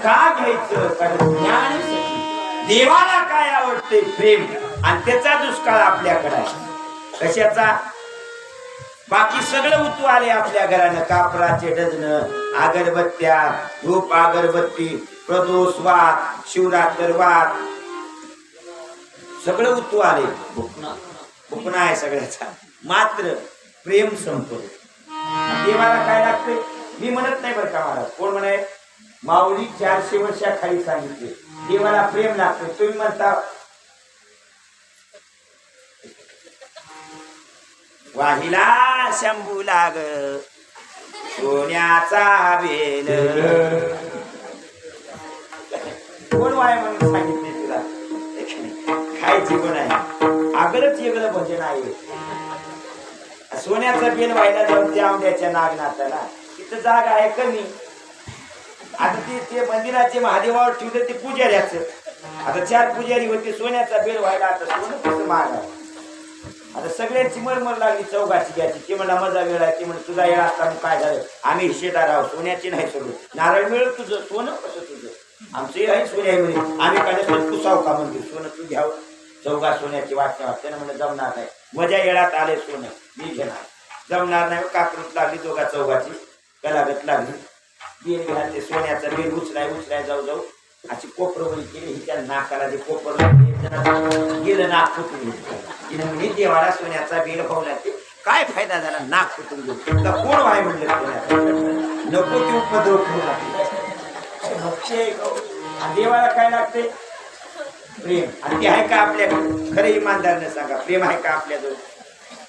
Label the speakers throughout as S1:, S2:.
S1: का घ्यायचं? कारण ज्ञान देवाला काय आवडते? प्रेम. आणि त्याचा दुष्काळ आपल्याकडे आहे. कशाचा? बाकी सगळं उतू आले आपल्या घरानं. कापराचे डझन, अगरबत्त्या, धूप अगरबत्ती, प्रदोष वात, शिवरात्र वात, सगळं उतू आले. भुकणा आहे सगळ्याचा. मात्र प्रेम संपलं. देवाला काय लागते? मी म्हणत नाही बरं का महाराज. कोण म्हणे? माऊली 400 वर्षाखाली सांगितले देवाला प्रेम लागते. तुम्ही म्हणता वाहिला शंभू लाग सोन्याचा बेल. कोण वाय म्हणून सांगितले तुला? काय जीवन आहे? आगळच वेगळं भजन आहे. सोन्याचा बेल व्हायला जाऊन त्या आंब्याच्या नागनाथाला तिथं जागा आहे कमी. आता ते मंदिराचे महादेवावर ठेवले ते पुजाऱ्याचं. आता 4 पुजारी होते. सोन्याचा बेल व्हायला आता सोनं कसं महाग आहे. आता सगळ्यांची मरमर लागली चौघाची घ्यायची. ते म्हणा माझा वेळ आहे. ते म्हणा तुझा वेळ असताना काय झालं? आम्ही हिस्सेदार आहोत. सोन्याची नाही सगळं. नारळ मिळत तुझं, सोनं कसं तुझं? आमचं आहे सोन्या म्हणे. आम्ही काढत पुसाव का म्हणते सोनं तू घ्यावं. चौघा सोन्याची वाटण्या वाटते ना. म्हणजे जमणार नाही. मजा येळात आले सोनं मी घेणार. जमणार नाही. कापरूत लागली दोघा चौघाची कलागत लागली. बेल घालते सोन्याचा बेल उचलाय जाऊ जाऊ अशी कोपरवळी केली. हिच्या नाकाला जे कोपर गेलं नाक फुटून गेलं. म्हणजे देवाला सोन्याचा बेल खाऊ लागते. काय फायदा झाला? नाक फुटून गेलं. तर कोण व्हाय म्हणलं सोन्याचा? नको ते उपद्रव करू लागते. देवाला काय लागते? प्रेम. आणि ते आहे का आपल्याकडे? खरं इमानदारने सांगा, प्रेम आहे का आपल्याजवळ?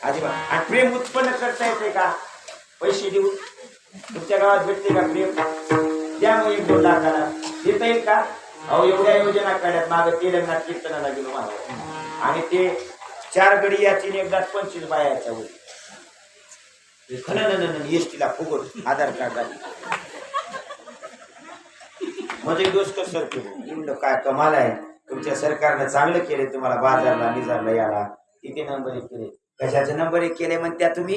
S1: अजिबात. आणि प्रेम उत्पन्न करता येते का? पैसे देऊ तुमच्या गावात भेटते का प्रेम? त्यामुळे 1-2 लाखाला देता येईल का? अहो एवढ्या योजना काढल्यात. मागे तेलंगणात कीर्तनाला गेलो मला. आणि ते 4 गडी याची एकदा 25 बायाच्या वर. एसटीला फुगट आधार कार्ड मध्ये दोष कसं केलं? काय कमाल आहे. तुमच्या सरकारनं चांगलं केले. तुम्हाला बाजारला निजारला याला किती नंबर 1 केले. कशाचे नंबर 1 केले म्हणत्या तुम्ही?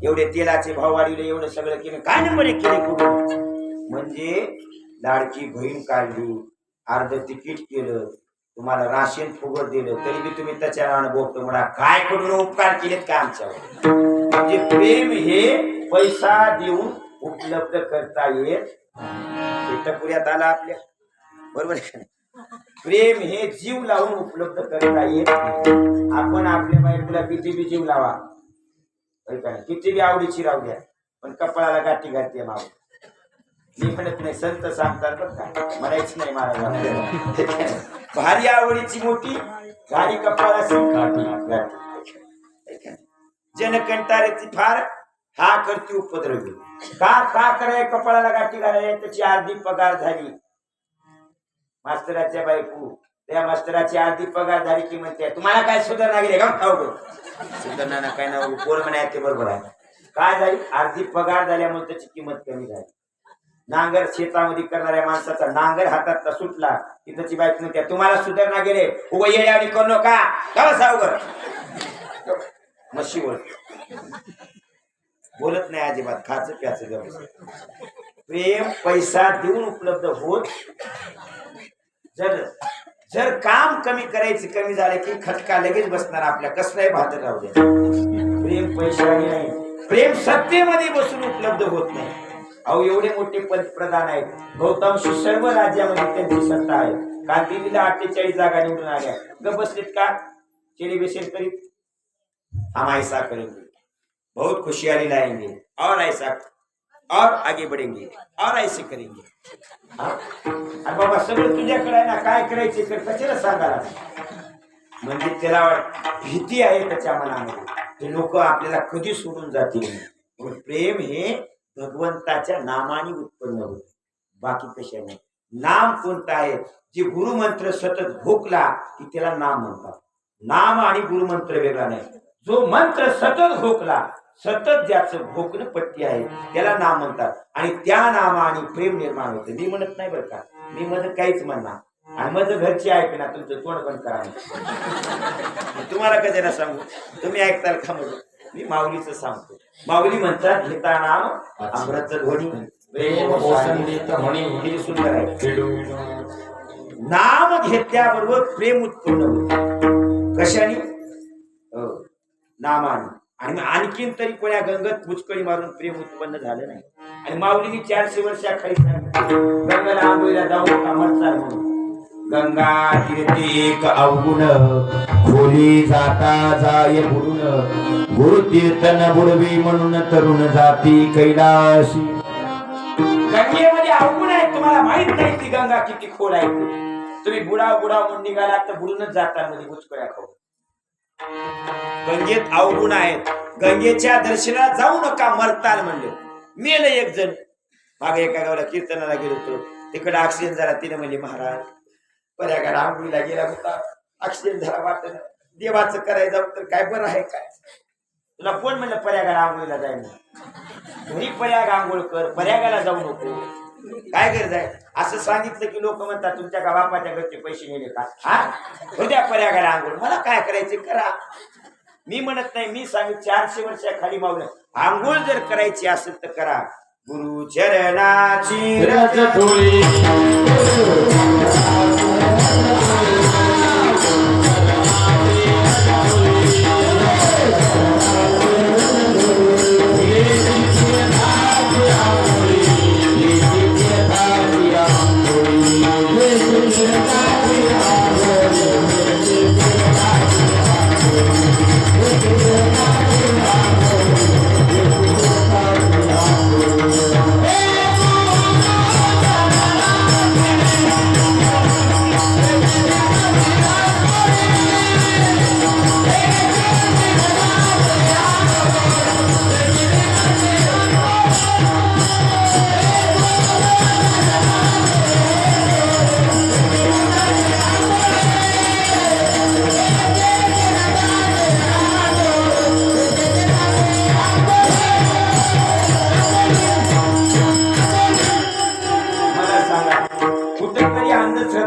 S1: एवढे तेलाचे भाव वाढवले, एवढं सगळं केलं. काय नंबर 1 केले? कुठून? म्हणजे लाडकी बहीण काढली, अर्ध तिकीट केलं, तुम्हाला राशन फुगट दिलं, तरी बी तुम्ही त्याच्या नावानं बोलतो म्हणा. काय करून उपकार केलेत का आमच्यावर? म्हणजे प्रेम हे पैसा देऊन उपलब्ध करता येत. पुण्यात आला आपल्या बरोबर आहे. प्रेम हे जीव लावून उपलब्ध करता येत. आपण आपल्या बायकोला किती बी जीव लावा, किती बी आवडीची राहू द्या, पण कपाळाला गाठी घालते माव. मी म्हणत नाही, संत सांगतात बरं का, म्हणायच नाही महाराज. भारी आवडीची मोठी गाडी कपाळाची गाठी. जनकंटाळ्याची फार हा करते उपद्रवी. का कराय कपाळाला गाठी घालाय? त्याची अर्धी पगार झाली. मास्तराच्या बायको, त्या मास्तराची अर्धी पगार झाली की म्हणते तुम्हाला काय सुधारणा गेली का? खाऊ सुधारणा काय ना पोर म्हणायचे बरोबर आहे. काय झाली? अर्धी पगार झाल्यामुळे त्याची किंमत कमी झाली. नांगर शेतामध्ये करणाऱ्या माणसाचा नांगर हातात सुटला की त्याची बायको म्हणते तुम्हाला सुधारणा गेले उभं येड्यावानी करू नका का सावकर मशीवर बोलत नाही अजिबात. खाच प्याच व्यवस्था. प्रेम पैसा देऊन उपलब्ध होत. जर काम कमी करायचे कमी झाले की खटका लगेच बसणार आपल्या. कसलाही भात राहू दे. प्रेम पैशाने नाही, प्रेम सत्तेमध्ये बसून उपलब्ध होत नाही. अहो एवढे मोठे पंतप्रधान आहेत, बहुतांश सर्व राज्यामध्ये त्यांची सत्ता आहे. काल दिल्लीला 48 जागा निवडून आल्या. ग बसलेत का? सेलिब्रेशन करीत हम ऐसा करेंगे, बहुत खुशहाली लाएंगे और ऐसा और आगे बढ़ेंगे और ऐसे करेंगे. अरे बाबा सगळं तुझ्याकडे आहे ना, काय करायचे कर, कशाला सांगायला? म्हणजे त्याला भीती आहे त्याच्या मनामध्ये, ते लोक आपल्याला कधी सोडून जातील. प्रेम हे भगवंताच्या नामाने उत्पन्न होत, बाकी कशाने. नाम कोणता आहे? जे गुरुमंत्र सतत भोकला की त्याला नाम म्हणतात. नाम आणि गुरुमंत्र वेगळा नाही. जो मंत्र सतत भोकला, सतत ज्याचं भोकणं पट्टी आहे त्याला नाम म्हणतात. आणि त्या नामाने प्रेम निर्माण होते. मी म्हणत नाही बरं का, मी म्हणत काहीच म्हणणार. आणि माझं घरची ऐक ना, तुमचं तोंड बंद करा. तुम्हाला कशाला सांगू? तुम्ही ऐकताल का? म्हणजे मी माऊलीचं सांगतो. माऊली म्हणतात घेता नाम अमृत ध्वनी,
S2: प्रेम ओसंडीत म्हणी
S1: किती सुंदर आहे.
S2: खेळू
S1: नाम घेतल्याबरोबर प्रेम उत्पन्न होते. कशाने? नामाने. आणि आणखीन तरी कोण्या गंगत पुचकळी मारून प्रेम उत्पन्न झालं नाही. आणि माऊलीने 400 वर्षाखाली सांगितलं गंगाला आंघोळीला जाऊ नका म्हणतात म्हणून. गंगा तीर्थी एक अवगुण खोली जाता जाय बुडून गुरु तीर्थन बुडवी म्हणून तरुण जाती कैलाशी. गंगेमध्ये अवगुण आहे, तुम्हाला माहित नाही ती गंगा किती खोल आहे. तुम्ही बुडाव बुडाव म्हणून निघाला तर बुडूनच जाता मध्ये बुचकळ्या खाऊ. गंगेत अवगुण आहेत. गंगेच्या दर्शनाला जाऊ नका मरताल म्हणलं. मेलं एक जण. मागे एका गावाला कीर्तनाला गेलो होतो, तिकडे ऑक्सिजन झाला. तिने म्हणले महाराज पर्यागाला आंघोळीला गेला होता, ऑक्सिजन झाला वाटत देवाचं करायचं जाऊ तर काय बरं आहे काय. तुला कोण म्हणलं पर्यागाला आंघोळीला जाय म्हणून? घरी पर्याग आंघोळ कर, पर्यागाला जाऊ नको. काय गरज आहे? असं सांगितलं की लोक म्हणतात तुमच्या का बापाच्या घरचे पैसे नेले का? हा उद्या पर्यागाला आंघोळ. मला काय करायचे करा. मी म्हणत नाही, मी सांगित 400 वर्षाखाली मावलं आंघोळ जर करायची असेल तर करा. गुरु चरणाची
S2: रज धुळी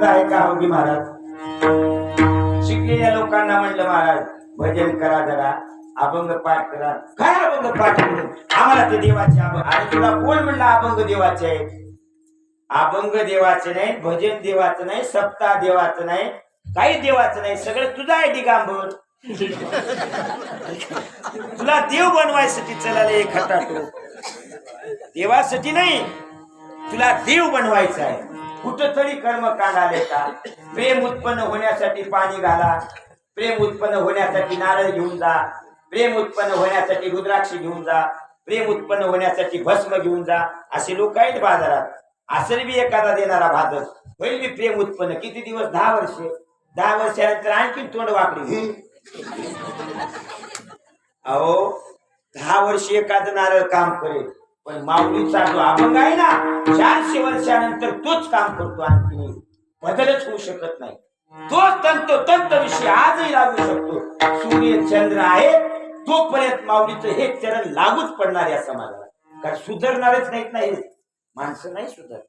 S1: आहे का होगी महाराज? शिकलेल्या लोकांना म्हणलं महाराज भजन करा जरा, अभंग पाठ करा. काय अभंग पाठ करून आम्हाला ते देवाचे अभंग. आणि तुला कोण म्हणलं अभंग देवाचे आहेत? अभंग देवाचे नाही, भजन देवाचं नाही, सप्ताह देवाचं नाही, काही देवाचं नाही. सगळं तुझा आहे दिगांबर. तुला देव बनवायसाठी चलाले खटाटो. देवासाठी नाही, तुला देव बनवायचा आहे. कुठंतरी कर्मकांड आले का? प्रेम उत्पन्न होण्यासाठी पाणी घाला, प्रेम उत्पन्न होण्यासाठी नारळ घेऊन जा, प्रेम उत्पन्न होण्यासाठी रुद्राक्ष घेऊन जा, प्रेम उत्पन्न होण्यासाठी भस्म घेऊन जा. असे लोक आहेत बाजारात. असेल बी एखादा देणारा भाजप होईल बी प्रेम उत्पन्न. किती दिवस? 10 वर्ष. 10 वर्षानंतर आणखी तोंड वाकडी. अहो 10 वर्ष एखादं नारळ काम करेल, पण माऊलीचा जो अभंग आहे ना 400 वर्षानंतर तोच काम करतो. आणखी बदलच होऊ शकत नाही. तोच तंत विषय आजही लागू शकतो. सूर्य चंद्र आहे तोपर्यंत माऊलीचं हे चरण लागूच पडणार या समाजाला. कारण सुधारणारच नाहीत ना, हे माणसं नाही सुधार.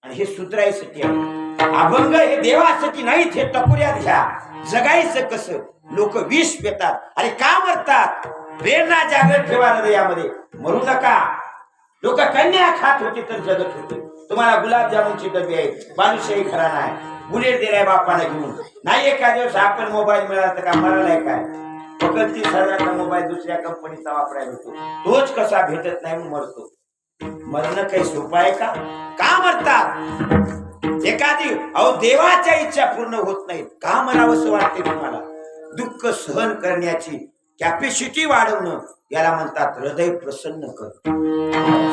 S1: आणि हे सुधारायसाठी आहे. अभंग हे देवासाठी नाहीत. हे टकुऱ्यात घ्या. जगायचं कसं? लोक विष पितात. अरे का मरतात? प्रेरणा जागृत ठेवा हृदयामध्ये. मरू नका. लोक कन्या खात होते तर जगत होते. तुम्हाला गुलाबजामुनची डबी आहे, बालुशाही घराणा आहे, बुलेट दिलाय बापाने घेऊन. नाही एका दिवस आपण मोबाईल मिळाला तर का मरालाय काय? फक्त 30,000चा मोबाईल दुसऱ्या कंपनीचा वापरायला होतो. तोच कसा भेटत नाही मरतो. मरणं काही सोपं आहे का? का मरतात? एखादी अहो देवाच्या इच्छा पूर्ण होत नाहीत. का मरावंसं वाटते तुम्हाला? दुःख सहन करण्याची कॅपॅसिटी वाढवणं याला म्हणतात हृदय प्रसन्न कर.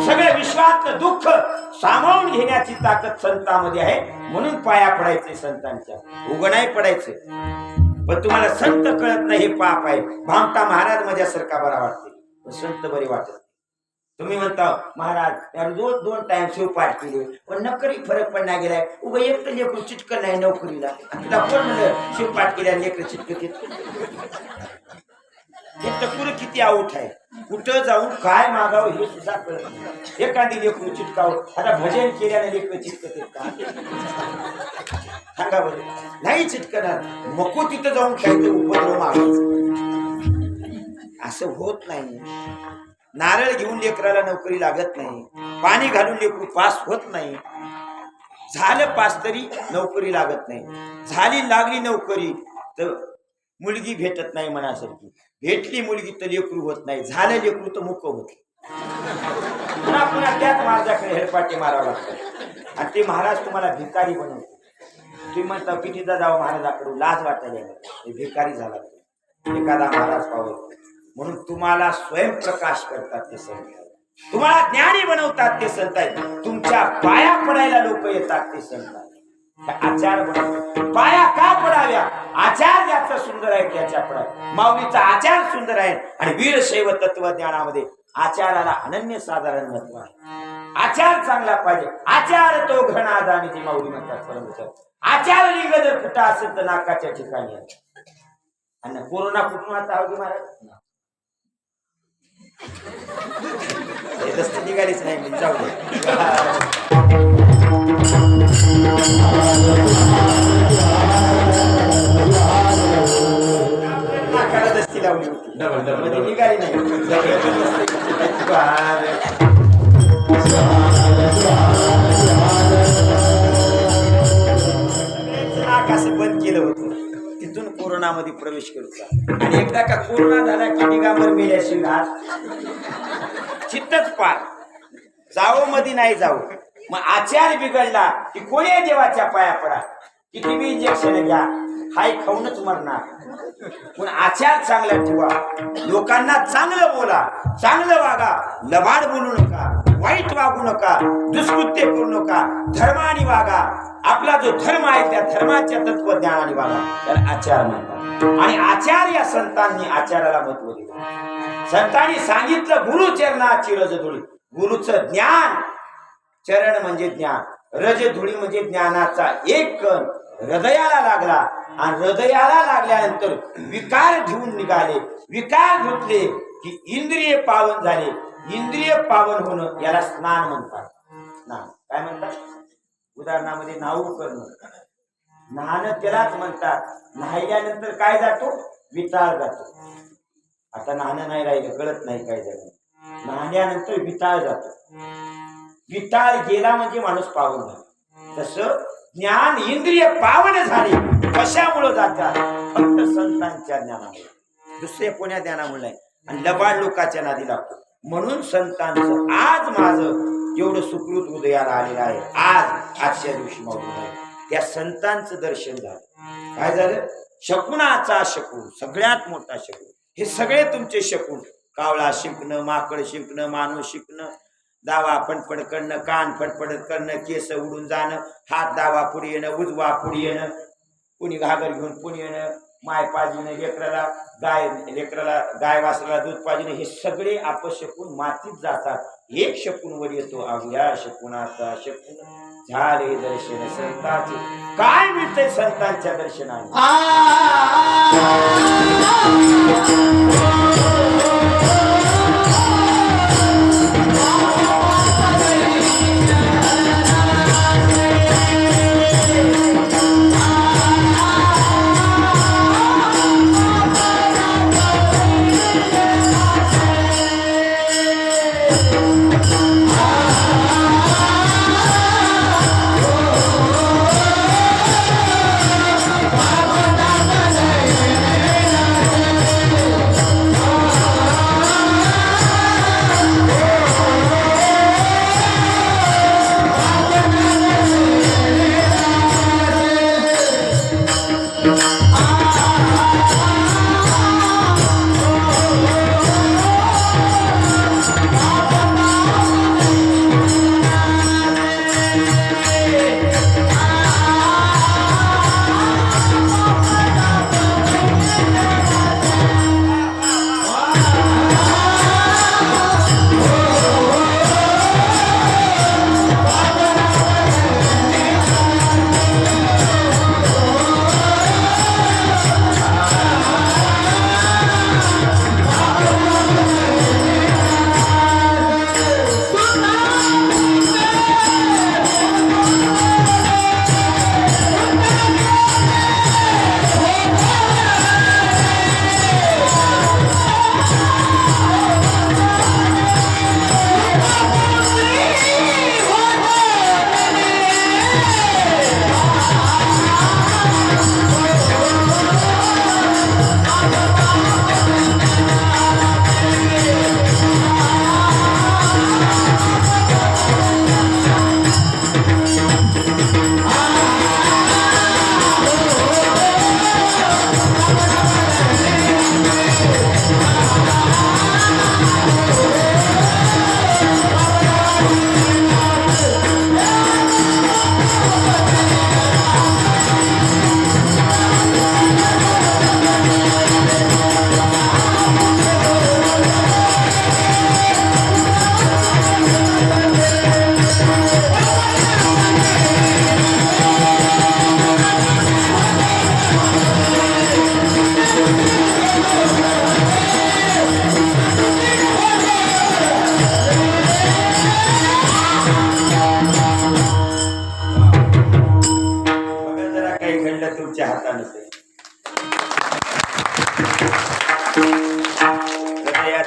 S1: सगळ्या विश्वातलं दुःख सामावून घेण्याची ताकद संतांमध्ये आहे. म्हणून पाया पडायचे संतांच्या, उघड नाही पडायचे. पण तुम्हाला संत कळत नाही हे पाप आहे. भामटा महाराज माझ्यासारखा बरा वाटते, पण संत बरे वाटत. तुम्ही म्हणता महाराज दोन टाइम शिवपाठ केले पण नकरी फरक पडणार गेलाय. उभं एक तर लेकरू चिटकं नाही नोकरीला. तुला कोण म्हणलं शिवपाठ केल्या लेकर चिटकत? हे टकुर किती आऊट आहे. कुठं जाऊन काय मागावं हे सुद्धा कळत नाही. एखादी लेकरू चिटकावं. आता भजन केल्याने लेकर चिटकत का? सांगा बरं. नाही चिटकणार. मको तिथं जाऊन काहीतरी उपद्रव मागायचं. असं होत नाही. नारळ घेऊन लेकराला नोकरी लागत नाही, पाणी घालून लेकरू पास होत नाही, झालं पास तरी नोकरी लागत नाही, झाली लागली नोकरी तर मुलगी भेटत नाही मनासारखी, भेटली मुलगी तर लेकरू होत नाही, झालं लेकरू तर मुक होत, पुन्हा पुन्हा त्याच महाराजाकडे हेलपाटे मारावं लागतं आणि ते महाराज तुम्हाला भिकारी बनवतो. तुम्ही म्हणता कितीदा जावं महाराजाकडून, लाज वाटायला हे भिकारी झाला एखादा महाराज पावत, म्हणून तुम्हाला स्वयंप्रकाश करतात ते संत, तुम्हाला ज्ञानी बनवतात ते संत आहेत, तुमच्या पाया पडायला लोक येतात ते संत आहेत. आचार बनवतात, पाया का पडाव्या, आचार ज्याचा सुंदर आहे त्याच्या पडाव्या, माऊलीचा आचार सुंदर आहे आणि वीरशैव तत्वज्ञानामध्ये आचाराला अनन्य साधारण महत्व आहे. आचार चांगला पाहिजे, आचार तो घृणा जाणीची माऊली म्हणतात परमेश्वर. आचार लिंग जर कुठं असेल तर नाकाच्या ठिकाणी आहे. आणि कोरोना कुठून आता अवघी महाराज रस्ते निघालीच नाही मी जाऊ नाकाला दस्ती लावली होती निघाली नाही. नाक असं बंद केलं होतं, तिथून कोरोनामध्ये प्रवेश केला आणि एकदा का कोरोना झाला की निघावर मेल्याशी चित्तच पार जावो मध्ये नाही जाऊ. मग आचार बिघडला की कोणी देवाच्या पाया पडा, किती बी इंजेक्शन घ्या, हाय खाऊनच मरणार. पण आचार चांगला ठेवा, लोकांना चांगलं बोला, चांगलं वागा, लबाड बोलू नका, वाईट वागू नका, दुष्कृत्य करू नका, धर्माने वागा. आपला जो धर्म आहे त्या धर्माच्या तत्वज्ञानाने वागा, त्याला आचार म्हणतात. आणि आचार या संतांनी आचाराला महत्व दिलं. संतांनी सांगितलं गुरुचरणाची रजधुळी, गुरुचं ज्ञान, चरण म्हणजे ज्ञान, रजधुळी म्हणजे ज्ञानाचा एक कण हृदयाला लागला आणि हृदयाला लागल्यानंतर विकार घेऊन निघाले, विकार धुतले की इंद्रिय पावन झाले. इंद्रिय पावन होणं याला स्नान म्हणतात. स्नान काय म्हणतात? उदाहरणामध्ये नाहू करणं, न्हाणं त्यालाच म्हणतात. न्हायल्यानंतर काय जातो? विटाळ जातो. आता न्हाणं नाही राहिलं, कळत नाही काय झालं. न्हाण्यानंतर विटाळ जातो. विटाळ गेला म्हणजे माणूस पावन झाला. तसं ज्ञान इंद्रिय पावन झाले कशामुळे जातात? फक्त संतांच्या ज्ञानामुळे, दुसऱ्या कोण्या ज्ञानामुळे नाही. आणि लबाड लोकांच्या नादी लागतो. म्हणून संतांचं आज माझं एवढं सुकृत उदयाला आलेलं आहे. आजच्या दिवशी माऊली त्या संतांचं दर्शन झालं. काय झालं? शकुनाचा शकून, सगळ्यात मोठा शकून. हे सगळे तुमचे शकून, कावळा शिंकणं, माकड शिंकणं, माणूस शिंकणं, दावा फडफड करणं, कान फडफड करणं, केस उडून जाणं, हात दावा पुढे येणं, उजवा पुढे येणं, कुणी घागर घेऊन पुढे येणं, माय पाजणं, लेकराला गाय वासराला दूध पाजणं, हे सगळे अपशकून मातीत जातात. एक शकून वर येतो, अवघ्या शकुनाचा शकून झाले दर्शन संतांचे. काय मिळतंय संतांच्या दर्शनाने?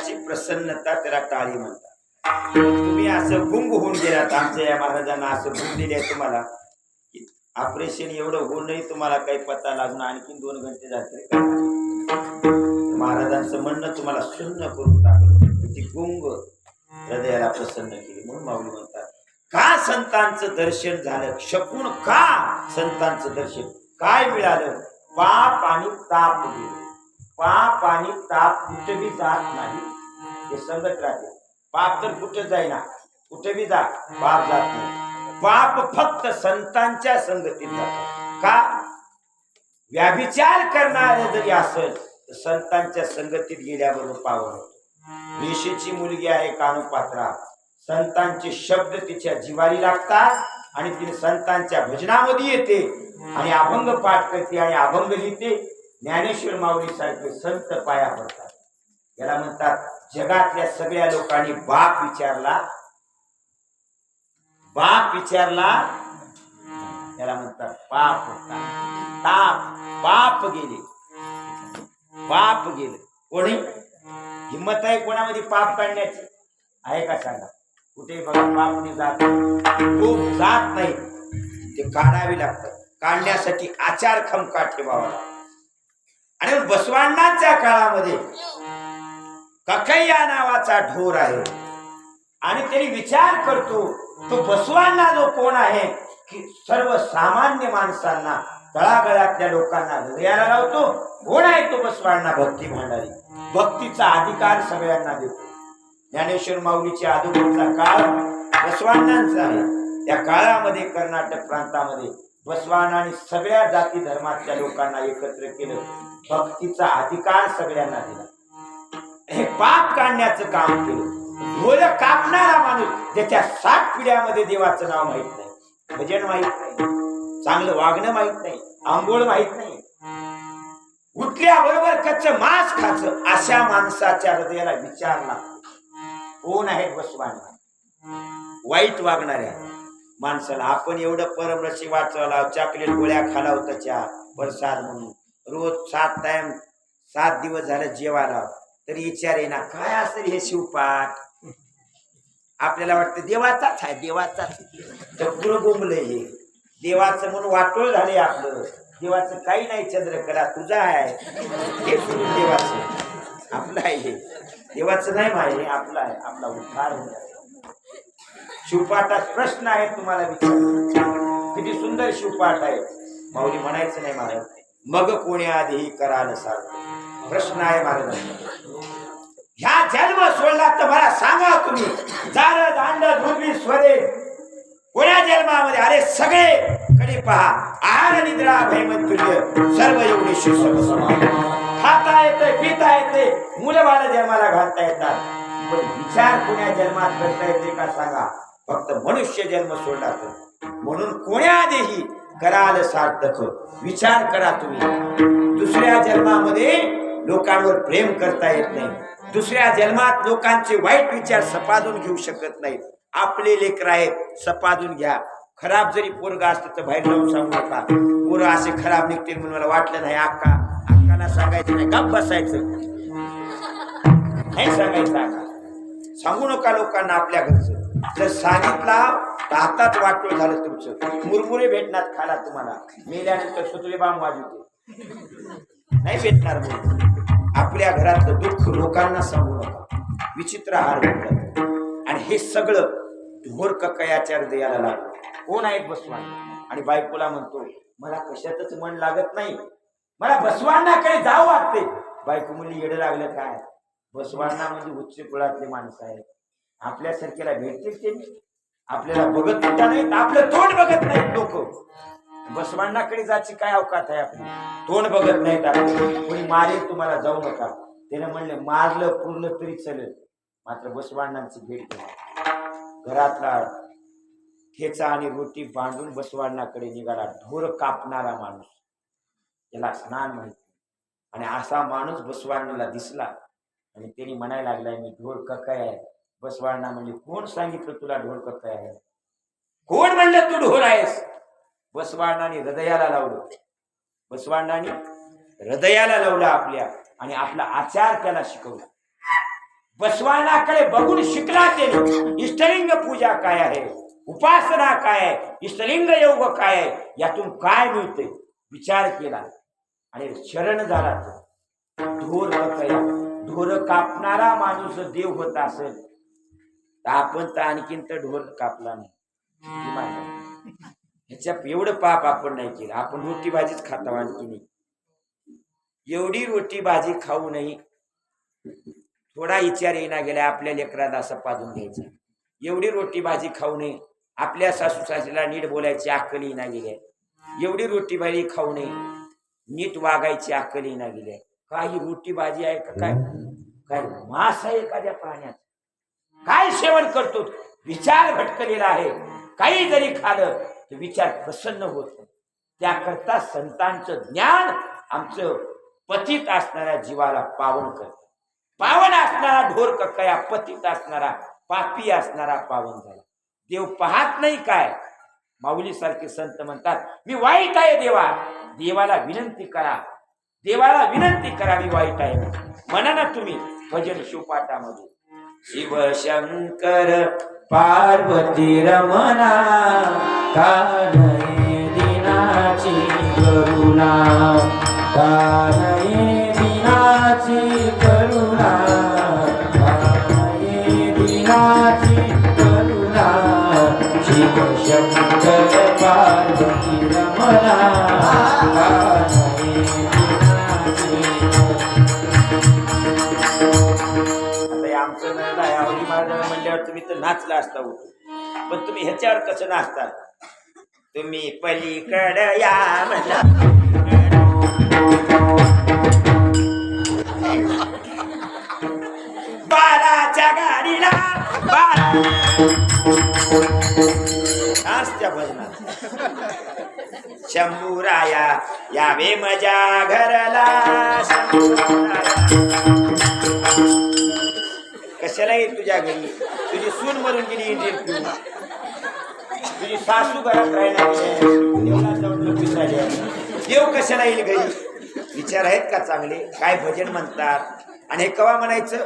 S1: मनाची प्रसन्नता त्याला टाळी म्हणतात. तुम्ही असं गुंग होऊन गेलात, आमच्या या महाराजांना असं गुंग दिले तुम्हाला की ऑपरेशन एवढं होऊनही तुम्हाला काही पत्ता लागून आणखीन 2 घंटे जातील. महाराजांचं म्हणणं तुम्हाला शून्य करून टाकलं, ती गुंग हृदयाला प्रसन्न केली. म्हणून माऊली म्हणतात, का संतांचं दर्शन झालं, शकून का संतांचं दर्शन, काय मिळालं, पाप आणि ताप गेले. पाप आणि ताप कुठे बी जात नाही, हे संगत राहते. पाप तर कुठे जाईना, कुठे बी जा, पाप जात नाही. पाप फक्त संतांच्या संगतीत जात. का, व्याभिचार करणारे जरी असेल तर संतांच्या संगतीत गेल्याबरोबर पावन होतो. वेशीची मुलगी आहे कानोपात्रा, संतांचे शब्द तिच्या जिवारी लागतात आणि तिने संतांच्या भजनामध्ये येते आणि अभंग पाठ करते आणि अभंग लिहिते. ज्ञानेश्वर माऊली सारखे संत पाया पडतात. याला म्हणतात, जगातल्या सगळ्या लोकांनी बाप विचारला, बाप विचारला, त्याला म्हणतात पाप ताप. पाप गेले, पाप गेले. कोणी हिम्मत आहे कोणामध्ये पाप काढण्याची आहे का सांगा? कुठे बघा पाप जात खूप जात नाही, ते काढावे लागतात. काढण्यासाठी आचार खमका ठेवावा लागतो. आणि बसवांनाच्या काळामध्ये ककैया नावाचा ढोर आहे आणि त्यांनी विचार करतो, तो बसवांना जो कोण आहे की सर्वसामान्य माणसांना, तळागळातल्या लोकांना हृदयाला लावतो. कोण आहे तो बसवांना? भक्ती भांडारी. भक्तीचा अधिकार सगळ्यांना देतो. ज्ञानेश्वर माऊलीच्या अगोदरचा काळ बसवांनांचा आहे. त्या काळामध्ये कर्नाटक प्रांतामध्ये बसवांनी सगळ्या जाती धर्मातल्या लोकांना एकत्र केलं, भक्तीचा अधिकार सगळ्यांना दिला, हे पाप काढण्याचं काम केलं. ढोल कापणारा माणूस ज्याच्या 7 पिढ्यामध्ये देवाचं नाव माहित नाही, भजन माहित नाही, चांगलं वागणं माहित नाही, आंघोळ माहित नाही, उठल्याबरोबर कच्चं मांस खायचं, अशा माणसाच्या हृदयाला विचार लागतो. कोण आहेत बसवांना? वाईट वागणाऱ्या माणसाला. आपण एवढं परमरशी वाचवला, चॉकलेट गोळ्या खाला त्याच्या प्रसाद म्हणून, रोज 7 टाइम 7 दिवस झालं जेवायला, तरी विचार येईना काय असेल हे शिवपाठ. आपल्याला वाटतं देवाचाच आहे, देवाचाच. तर बोंबलं हे देवाचं म्हणून वाटोळ झाले आपलं. देवाचं काही नाही, चंद्रकला तुझा आहे, हे सोडून देवाचं आपलं आहे. हे देवाचं नाही माहिती, आपलं आहे. आपला उद्धार होणार. शिवपाठात प्रश्न आहे तुम्हाला विचार, किती सुंदर शिवपाठ आहे. माऊली म्हणायचं नाही महाराज, मग कोणी आधी कराल सारखं. प्रश्न आहे महाराजांचा, ह्या जन्म सोडला तर मला सांगा तुम्ही, जाळ दांड दुर्बी स्वदे कोण्या जन्मामध्ये? अरे सगळे कडे पहा, आहार निद्रा भयमंतुल्य सर्व एवढी समान. खाता येतंय, पिता येते, मुलं बाळ जन्माला घालता येतात, पण विचार कोण्या जन्मात करता येते का सांगा? फक्त मनुष्य जन्म सोडला तर. म्हणून कोण्याआधीही कराल सार्थक. विचार करा तुम्ही. दुसऱ्या जन्मामध्ये लोकांवर प्रेम करता येत नाही, दुसऱ्या जन्मात लोकांचे वाईट विचार सपादून घेऊ शकत नाहीत. आपले लेकर आहेत, सपादून घ्या. खराब जरी पोरगा असतं तर बाहेर जाऊन सांगू नका, पोरं असे खराब निघतील म्हणून मला वाटलं नाही. अक्काला सांगायचं नाही, गप्प बसायचं नाही, सांगायचं अक्का. सांगू नका लोकांना आपल्या घरचं. जर सांगितला तर हातात वाटोळ झालं तुमचं. मुरमुरे भेटणार खाला तुम्हाला, मेल्यानंतर सुतळे बाम वाजवते नाही भेटणार. म्हणून आपल्या घरातलं दुःख लोकांना सांगू नका. विचित्र हार होतात. आणि हे सगळं ढोर ककयाच्या हृदयाला लागलं. कोण आहेत बसवान? आणि बायकोला म्हणतो, मला कशातच मन लागत नाही, मला बसवांनाकडे जावं वाटते. बायको म्हणली, येडं लागलं काय? बसवांना म्हणजे उच्च कुळातले माणसं आहेत, आपल्यासारख्याला भेटतील ते. आपल्याला बघत सुद्धा नाहीत, आपलं तोंड बघत नाहीत लोक. बसवांनाकडे जायची काय अवकात आहे आपली? तोंड बघत नाहीत आपलं. कोणी मारेल तुम्हाला, जाऊ नका. त्याने म्हणले, मारलं पुरलं तरी चालेल, मात्र बसवांनांची भेट घ्या. घरातला ठेचा आणि रोटी बांधून बसवांनाकडे निघाला. ढोर कापणारा माणूस, त्याला स्नान माहिती. आणि असा माणूस बसवांनाला दिसला आणि त्यांनी म्हणायला लागलाय, मी ढोर ककाय आहे. बसवांना म्हणजे, कोण सांगितलं तुला ढोर ककाय आहे? कोण म्हणलं तू ढोर आहेस? बसवांनाने हृदयाला लावलं. बसवांनाने हृदयाला लावलं आपल्या, आणि आपला आचार त्याला शिकवला. बसवानाकडे बघून शिकला त्याने इष्टलिंग पूजा काय आहे, उपासना काय आहे, इष्टलिंग योग काय आहे, यातून काय मिळते विचार केला आणि शरण झाला. ढोर कया ढोर कापणारा माणूस देव होत असेल तर आपण तर आणखीन तर ढोर कापला नाही. ह्याच्या एवढं पाप आपण नाही केलं. आपण रोटी भाजीच खाता आणखी नाही. एवढी रोटी भाजी खाऊ नये थोडा विचार येईना गेला आपल्या लेकराला असं पाजून घ्यायचं. एवढी रोटी भाजी खाऊ नये आपल्या सासू सासरीला नीट बोलायची अक्कल येईना गेल्या. एवढी रोटी भाजी खाऊ नये नीट वागायची अक्कल येईना गेल्या. काही रोटी भाजी आहे का काय काय मांस आहे एखाद्या प्राण्यात काय सेवन करतो विचार भटकलेला आहे. काही जरी खाल्लं तर विचार प्रसन्न होत. त्याकरता संतांचं ज्ञान आमचं पतित असणाऱ्या जीवाला पावन करतं. पावन असणारा ढोर कया पतित असणारा पापी असणारा पावन झाला. देव पाहत नाही काय. माऊली सारखे संत म्हणतात मी वाईट आहे देवा. देवाला विनंती करा, देवाला विनंती करा मी वाईट आहे म्हणा ना तुम्ही भजन शिवपाठामध्ये. शिवशंकर पार्वती रमणा कानये दिनाची करुणा, कानये दिनाची करुणा, कानये दिनाची करुणा. शिवशंकर पार्वती रमणा कानये दिनाची. आता आमचं नाही आवडी महाराज म्हणल्यावर तुम्ही तर नाचला असता होतो, पण तुम्ही ह्याच्यावर कसं नाचता. तुम्ही पलीकडे या म्हणला बाराच्या गाडीला नाचत्या भजनात. शंभूराया यावे मजा घरला, कशाला येईल तुझ्या घरी. तुझी सून मरून गेली इंडियन पिऊन, तुझी सासू घरात राहिला, देव कशाला येईल घरी. विचार आहेत का चांगले. काय भजन म्हणतात आणि हे कवा म्हणायचं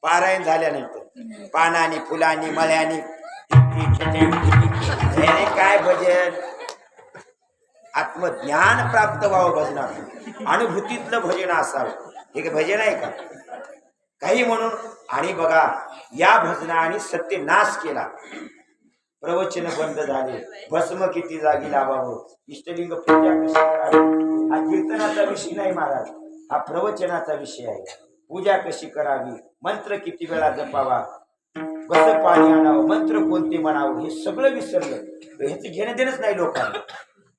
S1: पारायण झाल्यानंतर पानानी फुलानी मळ्यानी. काय भजन आत्मज्ञान प्राप्त व्हावं भजनात, अनुभूतीतलं भजन असावं. हे काय भजन आहे का काही म्हणून. आणि बघा या भजनाने सत्यनाश केला. प्रवचन बंद झाले. भस्म किती जागी लावावं, इष्टलिंग पूजा कशी करावी. हा कीर्तनाचा विषय नाही महाराज, हा प्रवचनाचा विषय आहे. पूजा कशी करावी, मंत्र किती वेळा जपावा, कसं पाणी आणावं, मंत्र कोणते म्हणावं, हे सगळं विसरलं. ह्याचं घेणं देणंच नाही लोकांना.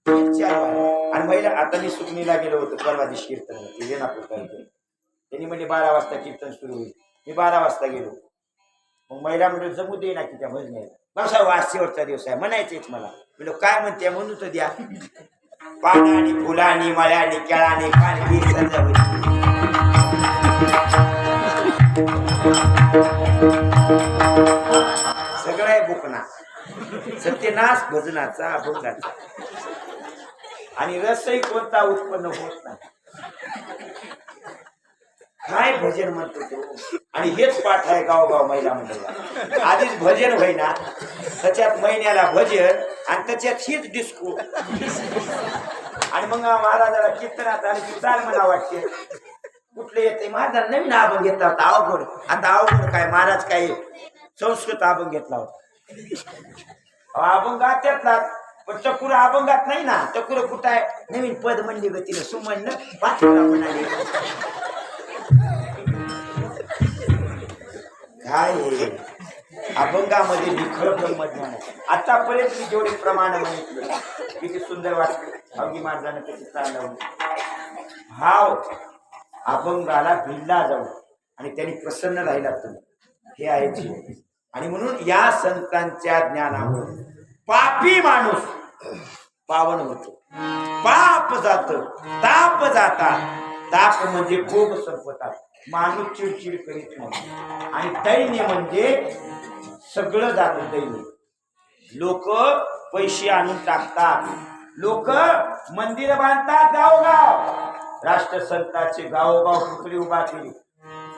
S1: आणि महिला आता मी सुकणीला गेलो होतो परवा दिवशी कीर्तन रेणापूर. त्यांनी म्हणजे 12 वाजता कीर्तन सुरू होईल. मी 12 वाजता गेलो. मग महिला म्हणजे जमू दे ना की त्या भजनाला. बसा आज शेवटचा दिवस आहे म्हणायचेच मला. म्हणजे काय म्हणते म्हणून तर द्या. पानानी फुलानी मळ्यानी केळानी कानडी सजावटी सगळं आहे बुकना. सत्यनाश भजनाचा अभंगाचा. आणि रसही कोणता उत्पन्न होत नाही. काय भजन म्हणतो तो. आणि हेच पाठ आहे गावगाव महिला मंडळाला. आधीच भजन होईना, त्याच्यात महिन्याला भजन आणि त्याच्यात हीच डिस्को. आणि मग महाराजाला कीर्तनात आणि ती चाल म्हणा वाटते. कुठले येते महाराज नवीन अभंग घेतला होता अवघड. आता अवघड काय महाराज काय संस्कृत अभंग घेतला होता. अभंगात त्यातला पण चकुर अभंगात नाही ना. चकुर कुठं आहे नवीन पद म्हणली गतीने सुमन पाचपुरा म्हणाले. काय अभंगामध्ये निखळ ब्रह्मज्ञान आहे. आतापर्यंत मी जेवढे प्रमाण म्हणितलं किती सुंदर वाटते. अवघी माणसानं कशी चालवलं. भाव अभंगाला भिडला जाऊ आणि त्यांनी प्रसन्न राहिला तुम्ही. हे आहे जीवन. आणि म्हणून या संतांच्या ज्ञानामुळे पापी माणूस पावन होतो. पाप जात, ताप जाता. ताप म्हणजे भोग संपतात. माणूस चिडचिड करीत नाही. आणि दैन्य म्हणजे सगळं जात. दैन्य लोक पैसे आणून टाकतात. लोक मंदिर बांधतात गावोगाव. राष्ट्रसंताचे गावोगाव पुतळे उभा केली.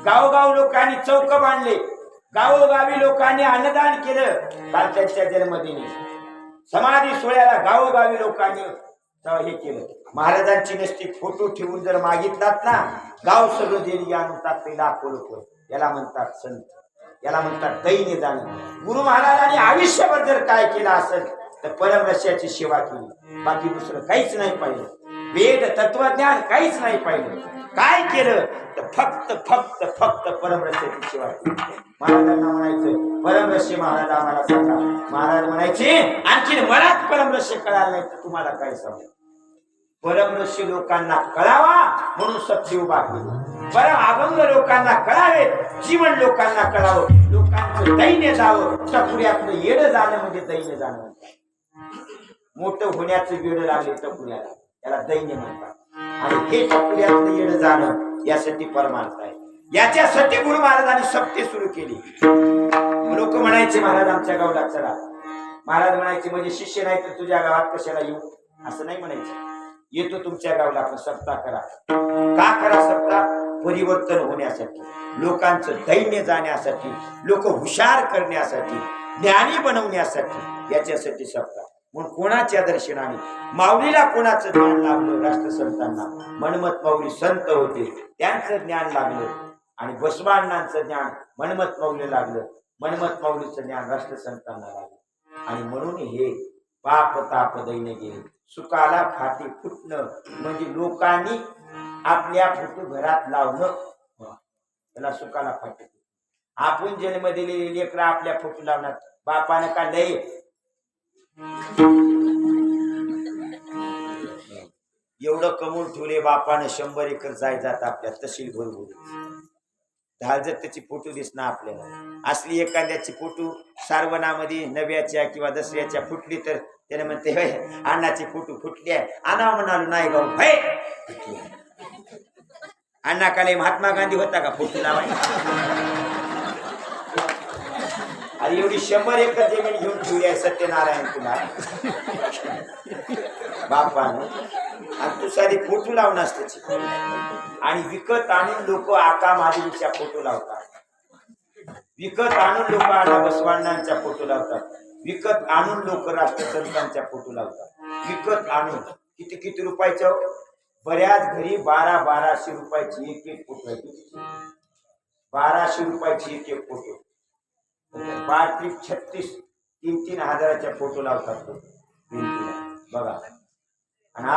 S1: गावोगाव लोकांनी चौक बांधले, गावोगावी लोकांनी अन्नदान केलं. काल त्यांच्या जन्मदिनी समाधी सोहळ्याला गावोगावी लोकांनी हे केलं. महाराजांची नसती फोटो ठेवून जर मागितलात ना, गाव सगळं देणी आणतात ते लाखो लोक. याला म्हणतात संत, याला म्हणतात दैन्य जाणं. गुरु महाराजांनी आयुष्यभर जर काय केलं असेल तर परमरस्याची सेवा केली, बाकी दुसरं काहीच नाही पाहिलं. वेद तत्वज्ञान काहीच नाही पाहिलं. काय केलं तर फक्त फक्त फक्त परमरस्याची सेवा केली. महाराजांना म्हणायचं परमरस्य महाराज आम्हाला सांगा. महाराज म्हणायचे आणखी मलाच परमरस्य कळालं नाही तर तुम्हाला काय सांगू. परमरस्य लोकांना कळावा म्हणून सत्य उभा केलं. परम अभंग लोकांना कळावे, जीवन लोकांना कळावं, लोकांचं दैन्य जावं. टपुऱ्यातलं येडं जाणं म्हणजे दैन्य जाणं. मोठं होण्याचं वेळ लागले टपुऱ्याला, त्याला दैन्य म्हणतात. आणि हे टपुऱ्यातलं येडं जाणं यासाठी परमार्थ आहे. याच्यासाठी गुरु महाराजांनी सप्ते सुरू केली. लोक म्हणायचे महाराज आमच्या गावाला चला. महाराज म्हणायचे म्हणजे शिष्य नाही तर तुझ्या गावात कशाला येऊ, असं नाही म्हणायचं. येतो तुमच्या गावाला, आपण सप्ताह करा. का करा सप्ताह? परिवर्तन होण्यासाठी, लोकांचं दैन्य जाण्यासाठी, लोक हुशार करण्यासाठी, ज्ञानी बनवण्यासाठी, याच्यासाठी सप्ताह. म्हणून कोणाच्या दर्शनाने माऊलीला कोणाचं ज्ञान लागलं? राष्ट्रसंतांना. मनमत माऊली संत होते, त्यांचं ज्ञान लागलं. आणि बसवांनांचं ज्ञान मनमत माऊली लागलं. मनमत माऊलीचं ज्ञान राष्ट्रसंतांना लागलं. आणि म्हणून हे पाप ताप दैन्य गेले. सुखाला फाटी फुटणं म्हणजे लोकांनी आपल्या फोटो घरात लावणं, त्याला सुखाला फाटी. आपण जन्म दिलेले लेकरं आपल्या फोटो लावणार. बापानं का लय एवढं कमवून ठेवले बापानं, 100 एकर जायजात आपल्या तहसील भरभूर. जर त्याची फोटो दिसणार आपल्याला. असली एखाद्याची फोटो सारवणामध्ये नव्याच्या किंवा दसऱ्याच्या फुटली तर त्याने म्हणते अण्णाची फोटो फुटली आहे, आणा म्हणालो नाही गाव भाई. अण्णा काले महात्मा गांधी होता का फोटो लावाय? आणि एवढी 100 एकर जमीन घेऊन ठेवली आहे सत्यनारायण तुला बापानं, आणि तू साधी फोटो लावणार त्याची. आणि विकत आणून लोक आका महादेवीच्या फोटो लावतात. विकत आणून लोक अण्णा बसवांनांच्या फोटो लावतात. विकत आणून लोक राष्ट्रसंतांच्या फोटो लावतात. विकत आणून किती किती रुपयाच्या? बऱ्याच घरी 1200 रुपयाची एक एक फोटो आहे. 1200 रुपयाची एक एक फोटो. 36 3-3 हजाराच्या फोटो लावतात बघा. आणि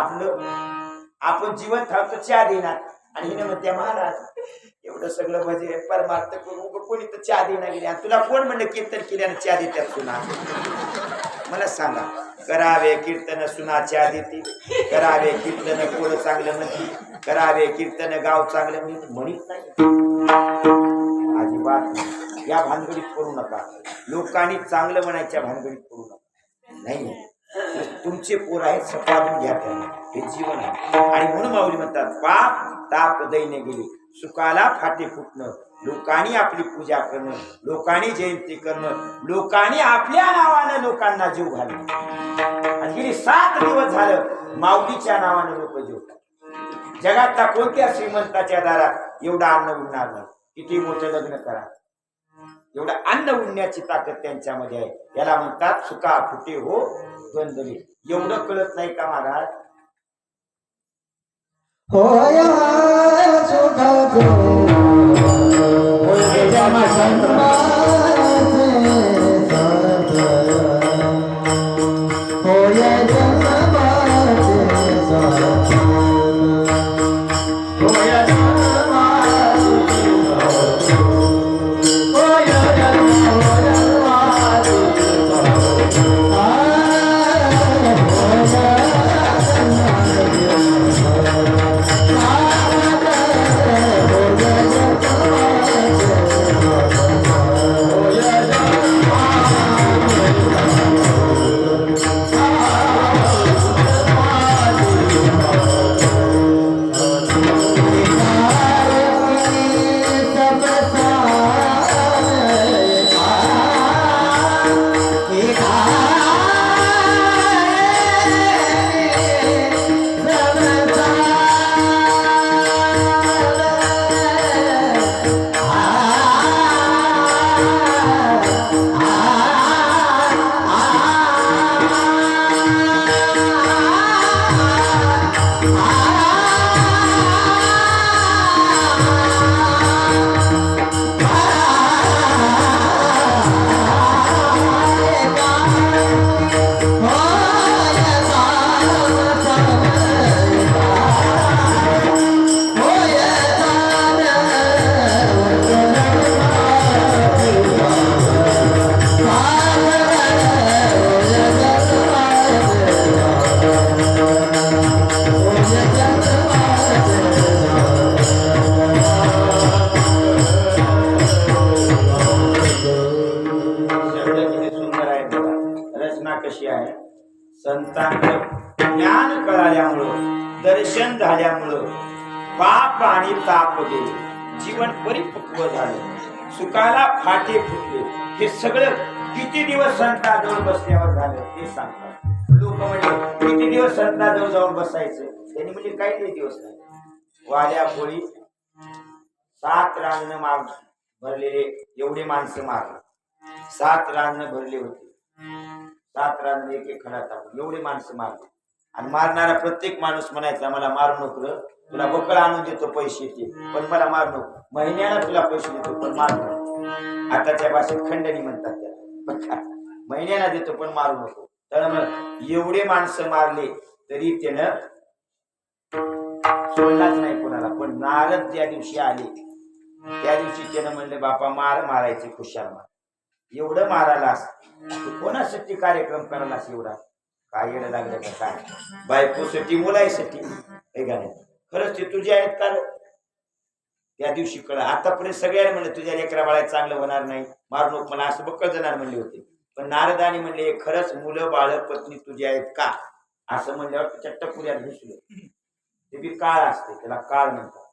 S1: आपण जीवन थांबतो चहा देणार. आणि हिने म्हणते महाराज एवढं सगळं म्हणजे परमार्थ करू कोणी तर चहा देणार गेले. आणि तुला कोण म्हणलं कीर्तन केल्यानं चहा देतात सुना? मला सांगा. करावे कीर्तन सुना चहा देते, करावे कीर्तन कोण चांगलं म्हणते, करावे कीर्तन गाव चांगलं म्हणत नाही. अजिबात या भानगडीत पडू नका. लोकांनी चांगलं म्हणायच्या भानगडीत पडू नका. नाही, तुमचे पोर आहेत, सपादून घ्या त्यांना. हे जीवन आहे. आणि म्हणून माऊली म्हणतात पाप ताप दैन्य गेली. सुखाला फाटे फुटणं, लोकांनी आपली पूजा करणं, लोकांनी जयंती करणं, लोकांनी आपल्या नावानं लोकांना जीव घालणं. आणि गेली 7 दिवस झालं माऊलीच्या नावानं लोक जीव. जगातल्या कोणत्या श्रीमंताच्या दारात एवढं अन्न उडणार नाही. किती मोठं लग्न करा, एवढं अन्न उडण्याची ताकद त्यांच्यामध्ये आहे. याला म्हणतात सुका फुटे हो द्वंद्वली. एवढं कळत नाही का महाराज?
S3: Oh
S1: संतांचं ज्ञान कळाल्यामुळं दर्शन झाल्यामुळं पाप आणि ताप गेले, जीवन परिपक्व झाले, सुखाला फाटे फुटले. हे सगळं किती दिवस संतांजवळ बसल्यावर झालं ते सांगतात लोक. म्हणजे किती दिवस संतांजवळ जाऊन बसायचं त्यांनी, म्हणजे काही दिवस नाही. वाड्या पोळी 7 रांगण माग भरलेले एवढे माणसं मारले. 7 रांगण भरले होते. 7 रांगण एक एक खडा टाकून एवढे माणसं मारले. आणि मारणारा प्रत्येक माणूस म्हणायचा मला मारू नको, तुला बकळ आणून देतो पैसे ते, पण मला मारू नको. महिन्याला तुला पैसे देतो पण मारू नको. आताच्या भाषेत खंडणी म्हणतात त्याला. महिन्याला देतो पण मारू नको. तर मग एवढे माणसं मारले तरी त्यानं सोडलाच नाही कोणाला. पण नारद ज्या दिवशी आले त्या दिवशी त्यानं म्हणले बापा मारायचे खुशाल मार. एवढं मारायलास तू कोणासाठी कार्यक्रम करायलास एवढा? काय येणं लागलं का काय? बायकोसाठी मुलासाठी हे का नाही? खरंच ते तुझे आहेत का? त्या दिवशी कळ. आतापर्यंत सगळ्यांना म्हणले तुझ्या लेकरा बाळा चांगलं होणार नाही, मारू नको मला, असं बक्कळ जणार म्हणले होते. पण नारदाने म्हणले खरंच मुलं बाळ पत्नी तुझी आहेत का? असं म्हणल्यावर त्याच्या टपुऱ्यात घुसलं. ते बी काळ असते, त्याला काळ म्हणतात.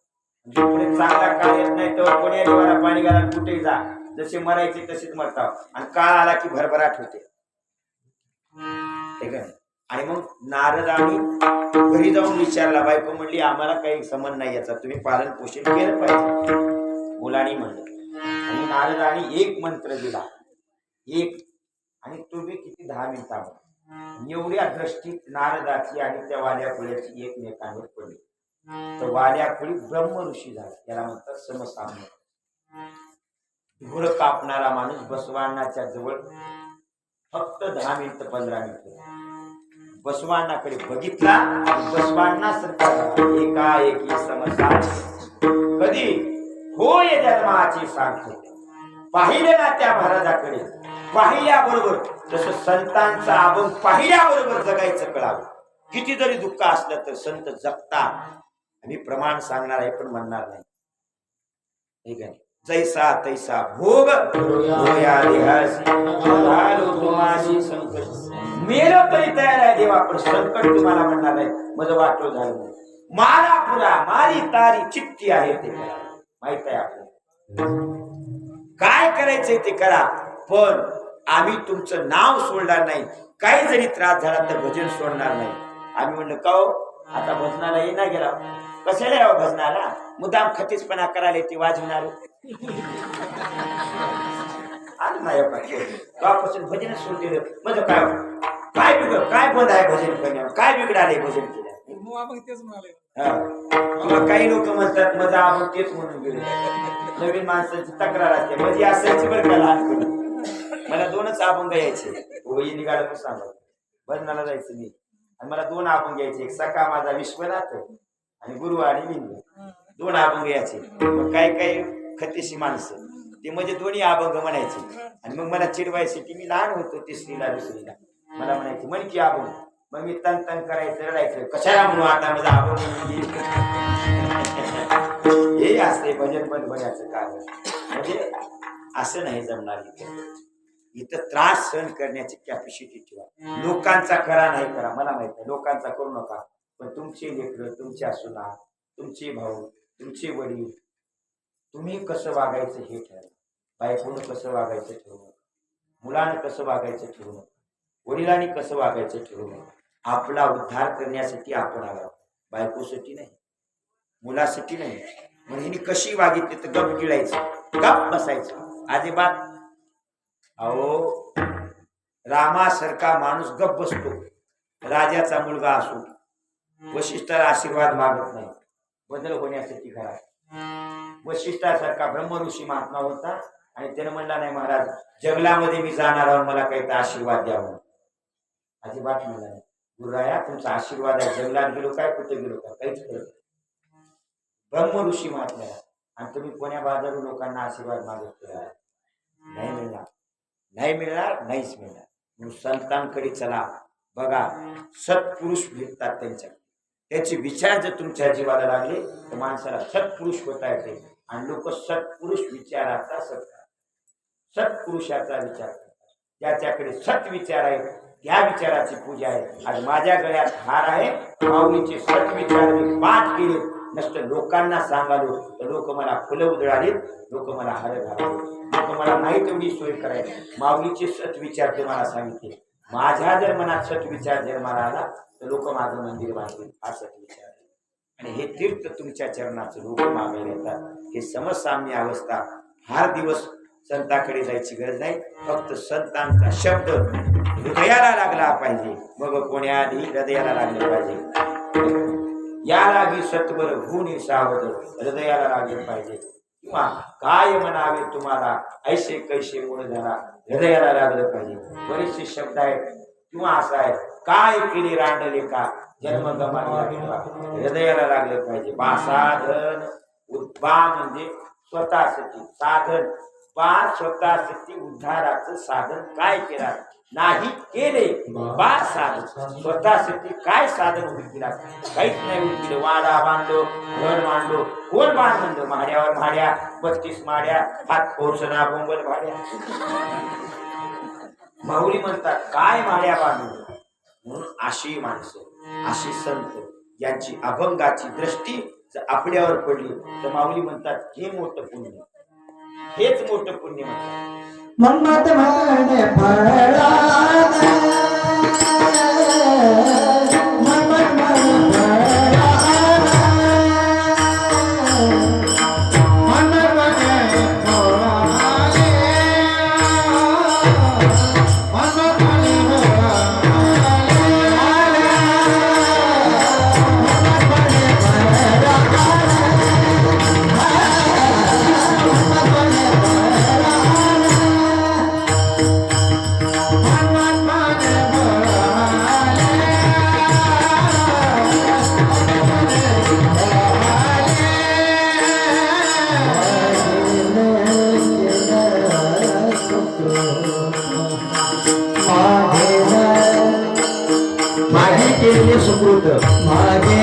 S1: जोपर्यंत चांगला काळ येत नाही तेव्हा कोणी देवाला पाणी घाला, कुठेही जा, जसे मरायचे तसेच मरतात. आणि काळ आला की भरभराट होते. आणि मग नारदानी घरी जाऊन विचारला. बायको म्हणली आम्हाला काही संबंध नाही याचा, तुम्ही पालन पोषण केलं पाहिजे. मुलांनी म्हणलं. आणि नारदानी एक मंत्र दिला, एक, आणि तो बी किती 10 मिनिटावर. एवढ्या दृष्टीत नारदाची आणि त्या वाल्या फुल्याची एकमेकांवर पडली. तर वाल्या फुली ब्रह्म ऋषी झाला. त्याला म्हणतात समसाम्य. घोड कापणारा माणूस बसवानाच्या जवळ फक्त 10 मिनिट 15 मिनिट बसवानाकडे बघितला. बसवाना एकाएकी समसाम्य. कधी होय जन्माची सार्थक. पाहिले ना त्या महाराजाकडे, पाहिल्याबरोबर जसं संतांचा अभंग पाहिल्याबरोबर जगायचं कळावं. किती जरी दुःख असलं तर संत जगतात. आम्ही प्रमाण सांगणार आहे पण म्हणणार नाही. ठीक आहे. जैसा तैसा भोग होया देहासी, झालो तुम्हाशी संकट. मेलो तरी तयार आहे देवा, पण संकट तुम्हाला म्हणणार आहे माझं वाटो झालं नाही. मारा पुरा मारी तारी चित्ती आहे ते करा. माहित आहे आपल्याला काय करायचंय ते करा, पण आम्ही तुमचं नाव सोडणार नाही. काही जरी त्रास झाला तर भजन सोडणार नाही. आम्ही म्हणलं का हो आता भजनाला ये ना गेला, कशाला यावं भजनाला? मुद्दाम खतीसपणा करायला ते वाजवणार. आलं नाही तेव्हापासून भजन सोडून दिलं. म्हणजे काय काय बिघड, काय बंद आहे भजन करण्यावर? काय बिघडाले भजन केलं? किंवा काही लोक म्हणतात माझं आपण तेच म्हणून गेले. नवीन माणसाची तक्रार असते म्हणजे असायची बरं का लहानपणी. मला 2च अभंग यायचे. वही निघालं पण सांगा भजनाला जायचं मी. आणि मला 2 अभंग यायचे. एक सखा माझा विश्वनाथ आणि गुरु आणि लिंग. 2 अभंग यायचे. मग काही काही खतेशी माणसं ते म्हणजे दोन्ही अभंग म्हणायचे. आणि मग मला चिडवायसाठी, मी लहान होतो 3रीला 2रीला, मला म्हणायचे म्हण की अभंग. मग मी तन तन करायचं, रडायचं, कशाला म्हणू आता माझा अभंग. हे असते भजन बंद होण्याचं कारण. म्हणजे असं नाही जमणार. इथं त्रास सहन करण्याची कॅपॅसिटी ठेवा. लोकांचा करा नाही करा, मला माहित आहे लोकांचा करू नका, पण तुमचे लेकरं, तुमच्या सुना, तुमचे भाऊ, तुमचे वडील, तुम्ही कसं वागायचं हे ठरवा. बायकोनं कसं वागायचं ठरवू नका, मुलानं कसं वागायचं ठरवू नका, वडिलांनी कसं वागायचं ठरवू नका. आपला उद्धार करण्यासाठी आपण आला, बायकोसाठी नाही, मुलासाठी नाही. मग हिने कशी वागितली तर गप गिळायचं, गप बसायचं अजिबात. अहो रामासारखा माणूस गप बसतो, राजाचा मुलगा असो, वशिष्ठाला आशीर्वाद मागत नाही, बदल होण्यासाठी घरात. वशिष्ठासारखा ब्रह्मऋषी महात्मा होता आणि त्याने म्हणला नाही महाराज जंगलामध्ये मी जाणार आहोत, मला काही तर आशीर्वाद द्यावा. अजिबात म्हणला नाही. गुरुराया तुमचा आशीर्वाद आहे, जंगलात गेलो काय कुठे गेलो का काहीच करत. ब्रह्मऋषी महात्मा आणि तुम्ही कोण्या बाजारू लोकांना आशीर्वाद मागत नाही मिळणार, नाही मिळणार, नाहीच मिळणार. म्हणून संतांकडे चला, बघा सत्पुरुष भेटतात त्यांच्या, त्याचे विचार जर तुमच्या जीवाला लागले तर माणसाला सत्पुरुष होता येते. आणि लोक सत्पुरुष विचाराचा सत्पुरुषाचा विचार करतात, त्याच्याकडे सत विचार आहे त्या विचाराची पूजा आहे. आज माझ्या गळ्यात हार आहे, माऊलीचे सत्विचार मी पाठ केले. नसतं लोकांना सांगालो तर लोक मला फुलं उधळालीत, लोक मला हार घालाले, लोक मला नाही तेवढी सोय करायला. माऊलीचे सत्विचार ते मला सांगितले. माझ्या जर मनात सत्विचार जन्माला आला तर लोक माझं मंदिर बांधतील, हा सत्विचार आहे. आणि हे तीर्थ तुमच्या चरणाचं लोक मागायला येतात. हे समसाम्य अवस्था. फार दिवस संतांकडे जायची गरज नाही. फक्त संतांचा शब्द हृदयाला लागला पाहिजे. मग कोण्याआधी हृदयाला लागले पाहिजे. या लागी सत्वर गुणी सावध, हृदयाला लागले पाहिजे. किंवा काय म्हणावे तुम्हाला ऐसे कैसे मूळ झाला, हृदयाला लागलं पाहिजे. बरेचसे शब्द आहेत. किंवा असा आहे, काय केले रांडले का जन्म गमावला, हृदयाला लागलं पाहिजे. बा साधन बा म्हणजे स्वतःसाठी साधन, बा स्वतःसाठी उद्धाराचं साधन काय केला नाही केले. बा साधन स्वतःसाठी काय साधन उभी केला, काहीच नाही उभी केलं. वाडा बांधलो, घर बांधलो, कोण बांध म्हणतो, माड्यावर माड्या, 32 माड्या, हात पोचना बोंबल भाड्या. माऊली म्हणतात काय माड्या बांधलो. म्हणून अशी माणसं, अशी संत यांची अभंगाची दृष्टी जर आपल्यावर पडली तर माऊली म्हणतात हे मोठं पुण्य, हेच मोठं पुण्य म्हणतात.
S3: मन्मथ म्हणे फळा सुकृत मागे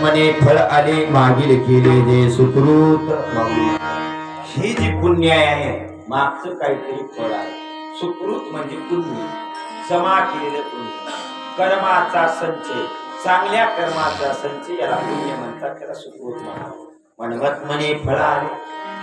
S1: मने फळ आले मागील केले जे सुकृत. ही जी पुण्य आहे मागचं काहीतरी फळ आहे. सुकृत म्हणजे पुण्य, जमा केलेलं पुण्य, कर्माचा संचय, चांगल्या कर्माचा संचय, याला पुण्य म्हणतात, त्याला सुकृत म्हणावं. म्हणवत मने फळ आले.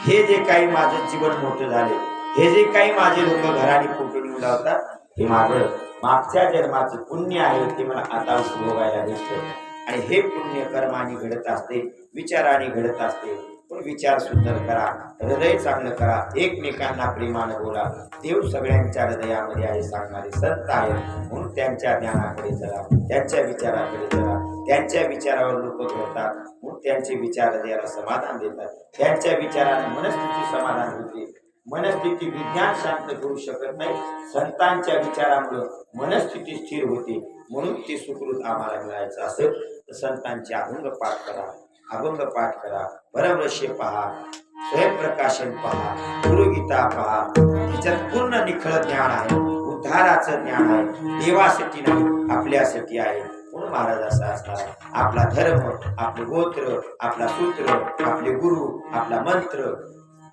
S1: हे जे काही माझं जीवन मोठं झाले, हे जे काही माझे लोक घराने फोटो निवडा होतात, हे माझं मागच्या जन्माचं पुण्य आहे. ते मला आता उपभोगायला भेटतं. आणि हे पुण्य कर्माने घडत असते, विचाराने घडत असते. पण विचार सुंदर करा, हृदय चांगलं करा, एकमेकांना प्रेमानं बोला. देव सगळ्यांच्या हृदयामध्ये आहे सांगणारे संत आहे. म्हणून त्यांच्या ज्ञानाकडे चला, त्यांच्या विचाराकडे चला. त्यांच्या विचारावर लोक घडतात, म्हणून त्यांचे विचार हृदयाला समाधान देतात. त्यांच्या विचाराने मनस्थिती समाधान होते. मनस्थिती विज्ञान शांत करू शकत नाही, संतांच्या विचारामुळे मनस्थिती स्थिर होते. म्हणून ते सुकृत आम्हाला मिळायचं असेल तर संतांचे अभंग पाठ करा, अभंग पाठ करा, परमरस्य पहा, स्वयंप्रकाशन पहा, गुरुगीता पहा. त्याच्यात पूर्ण निखळ ज्ञान आहे, उद्धाराचं ज्ञान आहे. देवासाठी नाही, आपल्यासाठी आहे. म्हणून महाराज असा असतात, आपला धर्म, आपलं गोत्र, आपला सूत्र, आपले गुरु, आपला मंत्र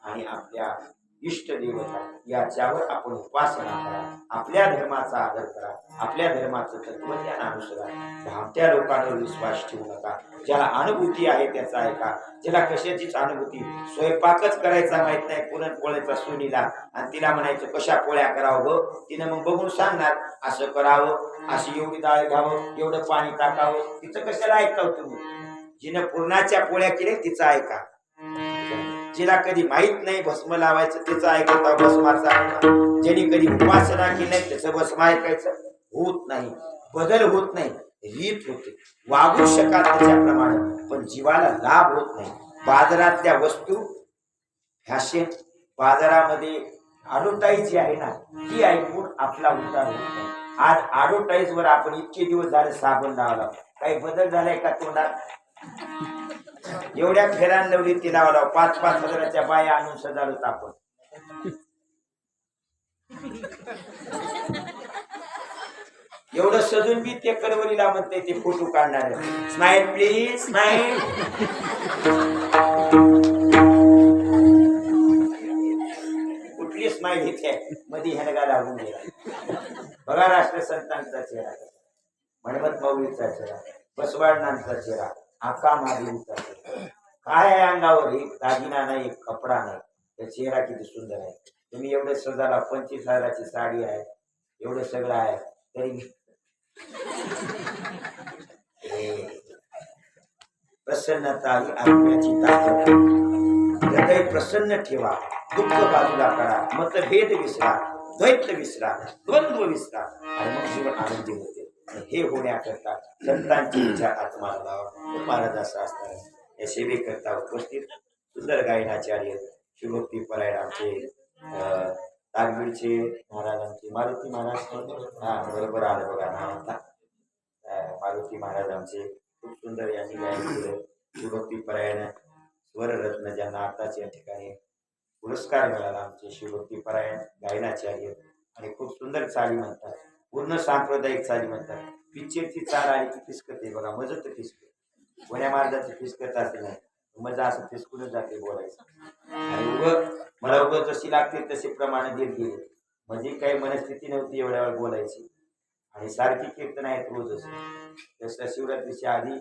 S1: आणि आपल्या इष्ट देवता याच्यावर आपण उपासना करा, आपल्या धर्माचा आदर करा, आपल्या धर्माचं तत्वज्ञान अनुसरा. धामत्या लोकांवर विश्वास ठेवू नका. ज्याला अनुभूती आहे त्याचा ऐका. ज्याला कशाचीच अनुभूती, स्वयंपाकच करायचा माहित नाही, पुरणपोळ्याचा सोनीला आणि तिला म्हणायचं कशा पोळ्या करावं ग, तिनं मग बघून सांगणार असं करावं, अशी एवढी डाळ घ्यावं, एवढं पाणी टाकावं. तिचं कशाला ऐकावं तुम्ही? जिनं पूर्णाच्या पोळ्या केल्या तिचं ऐका. जिला कधी माहित नाही भस्म लावायचं त्याचं ऐकता भस्माचा. ज्यांनी कधी उपासना केली नाही त्याचं भस्म ऐकायचं. होत नाही, बदल होत नाही, रीत होते, वागू शकाल त्याच्याप्रमाणे, पण जीवाला लाभ होत नाही. बाजारातल्या वस्तू फॅशन, बाजारामध्ये ॲडव्हर्टाईज जी आहे ना ती ऐकून आपला उद्धार होत नाही. आज ॲडव्हर्टाईज वर आपण इतके दिवस झाले साबण लावला, काही बदल झालाय का तोंडात? एवढ्या फेरान लावली ती लावला, 5-5 हजाराच्या बाया आणून सजावत आपण. एवढं सजून बी ते कडवलीला म्हणते ते फोटो काढणार. Smile please smile. कुठली स्माइल इथे मध्ये हनगा लागून गेला. बघा राष्ट्रसंतांचा चेहरा, म्हणमत मौलीचा चेहरा, बसवाडनांचा चेहरा, आका महादेवीचा चेहरा. काय आहे अंगावर? एक दागिना नाही, एक कपडा नाही, त्या चेहरा किती सुंदर आहे. तुम्ही एवढं सजाला, 25 हजाराची साडी आहे, एवढं सगळं आहे तरी प्रसन्नता ही आत्म्याची ताकद. हृदय प्रसन्न ठेवा, दुःख बाजूला करा, मतभेद विसरा, द्वैत विसरा, द्वंद्व विसरा आणि मग जीवन आनंदी होते. हे होण्याकरता संतांची विचार आत्माला लावा. महाराज असं असतात. या सेवेकरता उपस्थित सुंदर गायनाचार्य शिवभक्ती परायण आमचे तागबीडचे महाराज, आमचे मारुती महाराज. हा बरोबर आलं बघा नाव आता. मारुती महाराज आमचे खूप सुंदर यांनी गायन केलं. शिवभक्ती परायण स्वररत्न ज्यांना आताच या ठिकाणी पुरस्कार मिळाला, आमचे शिवभक्ती परायण गायनाचार्य. आणि खूप सुंदर चाली म्हणतात, पूर्ण सांप्रदायिक चाली म्हणतात. पिक्चरची चाल आली की फिसकते बघा, मजत फिसकते. कोण्या महाराजाचं फिसकत असे नाही, मजा असं फिसकूनच जाते बोलायचं. आणि मला जशी लागते तसे प्रमाणे देत गेले, म्हणजे काही मनस्थिती नव्हती एवढ्या वेळ बोलायची. आणि सारखी कीर्तन आहेत रोजच. जसं शिवरात्रीच्या आधी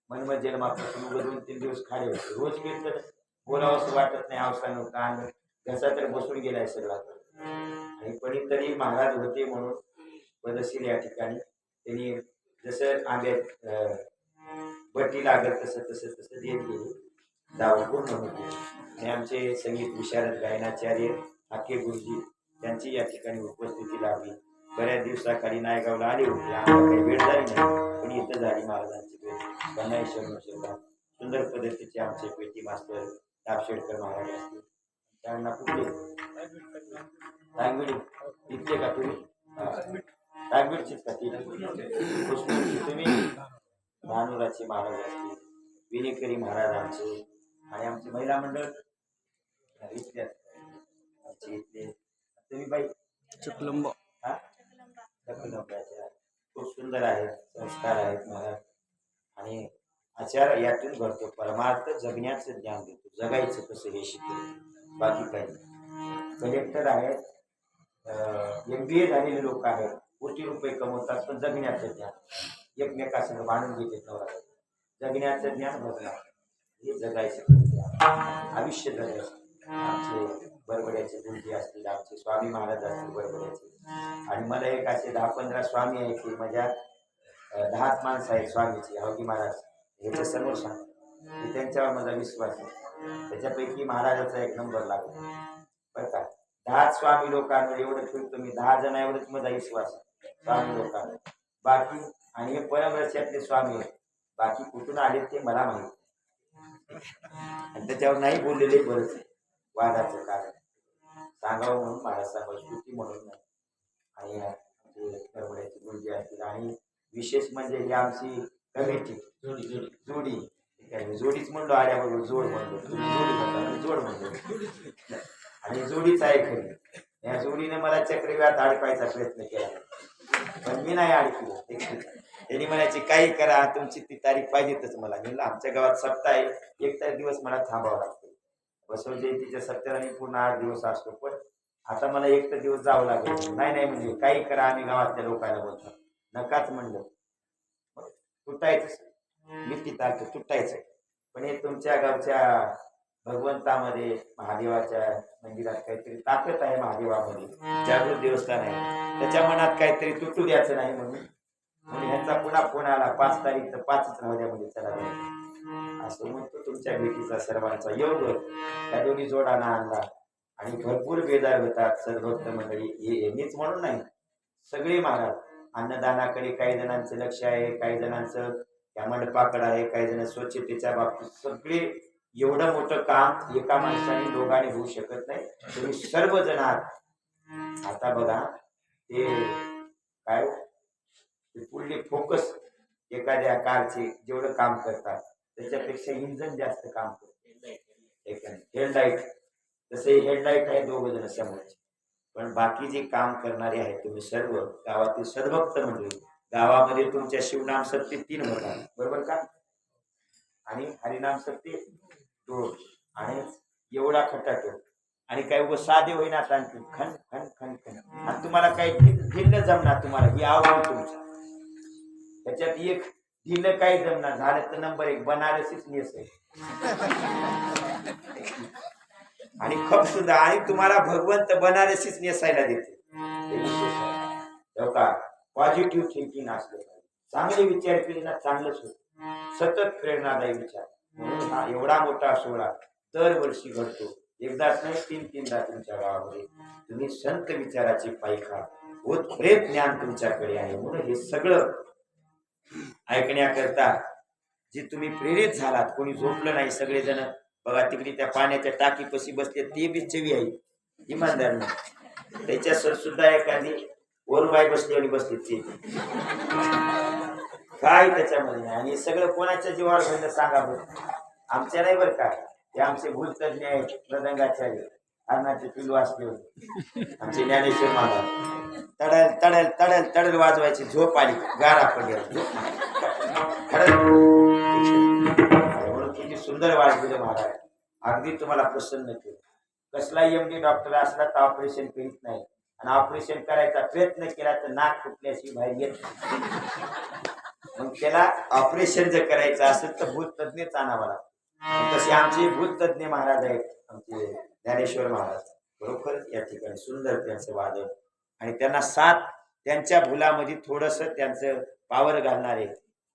S1: मनमत जन्मापासून 2-3 दिवस खाली होते. रोज कीर्तन बोलावं असं वाटत नाही, अवसान होता आणि घसा तर बसून गेलाय सगळा. आणि कोणीतरी महाराज होते म्हणून पदशीर या ठिकाणी त्यांनी जसं आंब्यात बट्टी लागत तसं तसं तसं देत गेले, जावं पूर्ण होते. आणि आमचे संगीत विशारद गायनाचार्य हाके गुरुजी त्यांची या ठिकाणी उपस्थिती लाभली. बऱ्याच दिवसाखाली नायगावला आले होते, आम्हाला काही वेळ झाली नाही, पण इथं झाली महाराजांची भेट. त्यांनाही शरण सुंदर पद्धतीचे आमचे पेटी मास्तर दापशेडकर महाराज असतील. त्यांना कुठले तांगविडी तिथले का तुम्ही? तांगविडचीच का ती? तुम्ही धानुराचे महाराज असतील, विनेकरी महाराज आमचे. आणि आमचे महिला मंडळ इथले आमचे इथले तुम्ही बाई
S2: चकलंब.
S1: हा खूप सुंदर आहेत, संस्कार आहेत महाराज. आणि आचार यातून घडतो. परमार्थ जगण्याचं ज्ञान देतो, जगायचं कसं हे शिकवतो, बाकी काही. कलेक्टर आहेत, MBA झालेले लोक आहेत, कोटी रुपये कमवतात, पण जगण्याचं ज्ञान एकमेकासंग बांधून घेते नवरा. जगण्याचं ज्ञान बघणार, हे जगायचं आयुष्य जगायचं. आमचे बरबड्याचे गुरुजी असतील, आमचे स्वामी महाराज असतील बरबड्याचे. आणि मला एक असे 10-15 स्वामी आहेत की माझ्या 10 माणसं आहेत स्वामीची. हवगी महाराज ह्याच्या समोर सांग, त्यांच्यावर माझा विश्वास आहे. त्याच्यापैकी महाराजाचा 1 नंबर लागला बरं का. 10 स्वामी लोकांवर एवढं फिरतो मी, 10 जण एवढंच माझा विश्वास आहे स्वामी लोकांवर. बाकी आणि हे परमरस्यातले स्वामी आहेत, बाकी कुठून आले ते मला माहिती. आणि त्याच्यावर नाही बोललेले बरंच आहे. वादाचं कारण सांगावं म्हणून महाराज सांगावं, स्तुती म्हणून नाही. आणि बरबड्याचे गुरुजी असतील. आणि विशेष म्हणजे ही आमची कमिटी जोडी जोडीच म्हणलो, आल्याबरोबर जोड म्हणलो, जोडी म्हणतो, जोड म्हणतो. आणि जोडीच आहे खरी. या जोडीने मला चक्रव्यात अडकायचा प्रयत्न केला, पण मी नाही अडकलो. त्यांनी म्हणायचे काही करा, तुमची ती तारीख पाहिजेतच मला. म्हणलं आमच्या गावात सप्ताह आहे, 1 दिवस मला थांबावं लागतं. बसव जयंतीच्या सत्याला पूर्ण 8 दिवस असतो, पण आता मला एक तर दिवस जावं लागेल. नाही म्हणजे काही करा, आम्ही गावातल्या लोकांना बोलतो. नकाच म्हणलं, तुटायचं मी तिथं तुटायचं. पण हे तुमच्या गावच्या भगवंतामध्ये, महादेवाच्या मंदिरात काहीतरी ताकद आहे, महादेवामध्ये जागृत देवस्थान आहे, त्याच्या मनात काहीतरी तुटू द्यायचं नाही म्हणून ह्यांचा पुन्हा फोन आला 5 तारीख तर 5च राहू द्या म्हणजे चला असं म्हणतो. तुमच्या भेटीचा सर्वांचा योग त्या दोन्ही जोडांना आणला आणि भरपूर बेजार होतात सर्वभक्त मंडळी. मीच म्हणून नाही, सगळे महाराज अन्नदानाकडे काही जणांचं लक्ष आहे, काही जणांचं त्या मंडपाकडे आहे, काही जण स्वच्छतेच्या बाबतीत. सगळे एवढं मोठं काम एका माणसाने दोघांनी होऊ शकत नाही. तुम्ही सर्वजण आहात. आता बघा ते काय पुढले फोकस एखाद्या कारचे जेवढं काम करतात त्याच्यापेक्षा इंजन जास्त काम करते. हेडलाईट तसे हेडलाईट आहे 2 जण समोरचे, पण बाकी जे काम करणारे आहेत तुम्ही सर्व गावातील सद्भक्त मंडळी. गावामध्ये तुमच्या शिवनाम सत्य 3 होतात बरोबर का, आणि हरिनाम सत्य 2 आणि एवढा खटाटो आणि काय व साधे होईना खन खन खन खन. आणि तुम्हाला काही धिल्ल जमणार, तुम्हाला ही आवड तुमच्या त्याच्यात एक धिल्ल काही जमणार झालं तर नंबर 1 बनारसीच नेस आहे आणि खूप सुंदर. आणि तुम्हाला भगवंत बनारसीच नेसायला देते. पॉझिटिव्ह थिंकिंग असलं, चांगले विचार केले ना चांगलंच होत, सतत प्रेरणादायी विचार. म्हणून हा एवढा मोठा सोहळा दरवर्षी घडतो. एकदाच नाही 3-3दा तुमच्या गावामध्ये. तुम्ही संत विचाराची पायखा उत्प्रेत ज्ञान तुमच्याकडे आहे. म्हणून हे सगळं ऐकण्याकरता जे तुम्ही प्रेरित झालात, कोणी झोपलं नाही. सगळेजण बघा तिकडे त्या पाण्याच्या टाकीपाशी बसले, ते बी चवी आहे इमानदार नाही. त्याच्या सर सुद्धा एखादी वरुबाई बसली आणि बसली ते काय त्याच्यामध्ये नाही. आणि सगळं कोणाच्या जीवावर घडलं सांगा बरं. आमच्या नाही बरं का, ते आमचे भूलतज्ञ आहेत, मृदंगाचार्य अन्नाचे पिलू असले होते आमचे ज्ञानेश्वर महाराज. तडल तडल तडल तडल वाजवायची, झोप आली गारा पडली म्हणून किती सुंदर वाजविलं महाराज. अगदी तुम्हाला प्रसन्न केलं. कसलाही MD डॉक्टर असला तर ऑपरेशन करीत नाही, आणि ऑपरेशन करायचा प्रयत्न केला तर नाक फुटल्याशी बाहेर येत नाही. मग त्याला ऑपरेशन जर करायचं असेल तर भूततज्ञच आणावा लागतो. तसे आमचे भूततज्ञ महाराज आहेत, आमचे ज्ञानेश्वर महाराज. बरोबर या ठिकाणी सुंदर त्यांचं वादन आणि त्यांना साथ त्यांच्या भुलामध्ये थोडंसं त्यांचं पावर घालणारे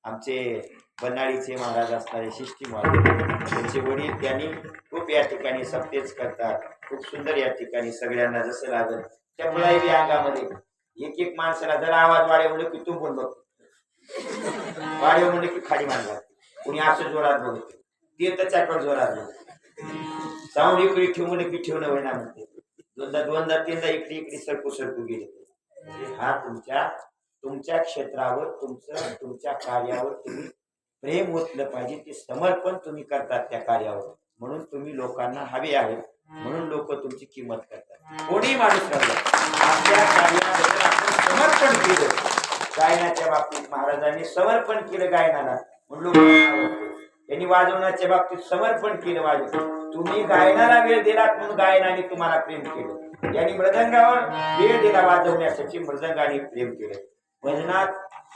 S1: आमचे बनाळीचे महाराज असणारे शिष्टी महाराज, त्यांचे वडील त्यांनी खूप या ठिकाणी सत्तेच करतात. खूप सुंदर या ठिकाणी सगळ्यांना जसं लागल त्या मुलाही अंगामध्ये एक माणसाला जरा आवाज वाढे म्हणलं की तू बोल बघ, वाढे म्हणलं की खाली मानला, कुणी असं जोरात बघत ते त्याच्याकडे जोरात बघ, साऊंड इकडे ठेवून की ठेवणं होईना म्हणते. दोनदा 3दा इकडे सरकू गेले. हा तुमच्या क्षेत्रावर तुमच्या कार्यावर तुम्ही प्रेम ओतलं पाहिजे. ते समर्पण तुम्ही करतात त्या कार्यावर, म्हणून तुम्ही लोकांना हवे आहेत, म्हणून लोक तुमची किंमत करतात. कोणी माणूस राहिला आपल्या कार्याबद्दल आपण समर्पण केलं. गायनाच्या बाबतीत महाराजांनी समर्पण केलं गायनाला म्हणून लोक. त्यांनी वाजवण्याच्या बाबतीत समर्पण केलं वाजवलं. तुम्ही गायनाला वेळ दिलात म्हणून गायनाने तुम्हाला प्रेम केलं. यांनी मृदंगावर वेळ दिला वाजवण्यासाठी, मृदंगाने प्रेम केलं. भजनात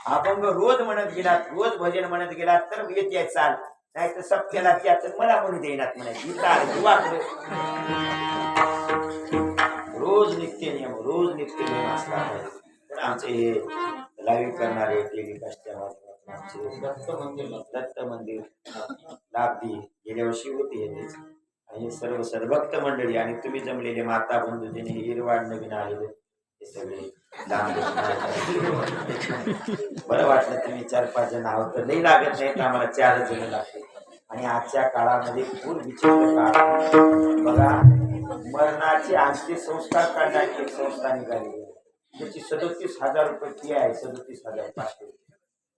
S1: अभंग रोज म्हणत गेलात, रोज भजन म्हणत गेलात तर येते चाल, नाही तर सब केला त्याच मला म्हणू देणार म्हणायची. रोज नित्य नियम असला पाहिजे. पण आमचे हे लाईव्ह करणारे टेलिकास्टच्या माध्यमातून दत्त मंदिर लाभदी गेल्या वर्षी होते आणि सर्व सद्भक्त मंडळी आणि तुम्ही जमलेले माता बंधू ज्यांनी हिरवाड नवीन आलेले हे सगळे बरं वाटलं. तुम्ही 4-5 जण आहोत तर नाही लागत नाही तर आम्हाला 4 जण लागते. आणि आजच्या काळामध्ये खूप विचित्र काळ बघा, मरणाचे अंत्यसंस्कार करण्याची एक संस्था निघाली. त्याची 37,000 रुपये फी आहे, 37,500.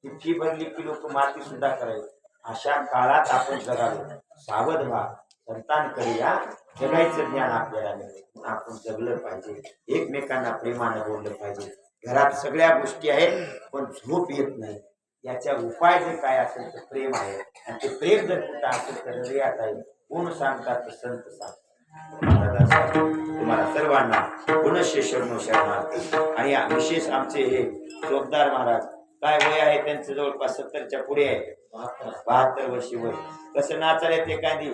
S1: ती फी भरली की लोक माती सुद्धा करायची. अशा काळात आपण जगालो. सावध व्हा, संतान करूया, जगायचं ज्ञान आपल्याला मिळेल. आपण जगलं पाहिजे, एकमेकांना प्रेमानं बोललं पाहिजे. घरात सगळ्या गोष्टी आहेत पण झोप येत नाही. याच्या उपाय जर काय असेल तर प्रेम आहे, आणि ते प्रेम जर कुठं असेल तर हृदयात आहे. कोण सांगतात संत सांगतात. तुम्हाला सर्वांना पुनश्च शरणो शरणार्थ. आणि विशेष आमचे हे जोगदार महाराज काय वय आहे त्यांचं जवळपास 70च्या पुढे आहे. 72 वर्षी वय. कसं नाचायला ते काय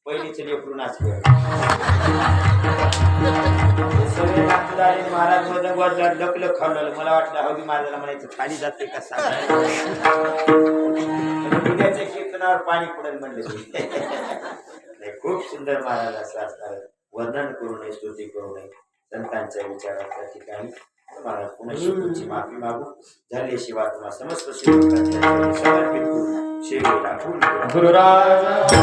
S1: पहिलीच लेकरू नाचले सगळे नाचू झाले. महाराज वजन लकलक खाल्लं. मला वाटलं हवी महाराजाला म्हणायचं खाली जाते का सांग उद्याच्या कीर्तनावर पाणी पडेल म्हणले. खूप सुंदर महाराज असं असणार. वर्णन करू नये, स्तुती करू नये. संतांच्या विचाराच्या ठिकाणी महाराज पुन्हा शिवची माफी मागू. झाली शिवा तुम्हा समस्त शिवकांच्या समर्पित करू. शेवेला फुल
S2: गुरुराज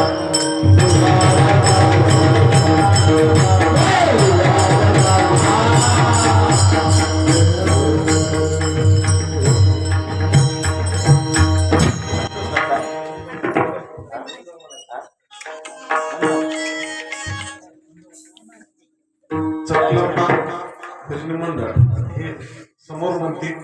S4: चकलपा भजनी मंडळ हे समोर म्हणतील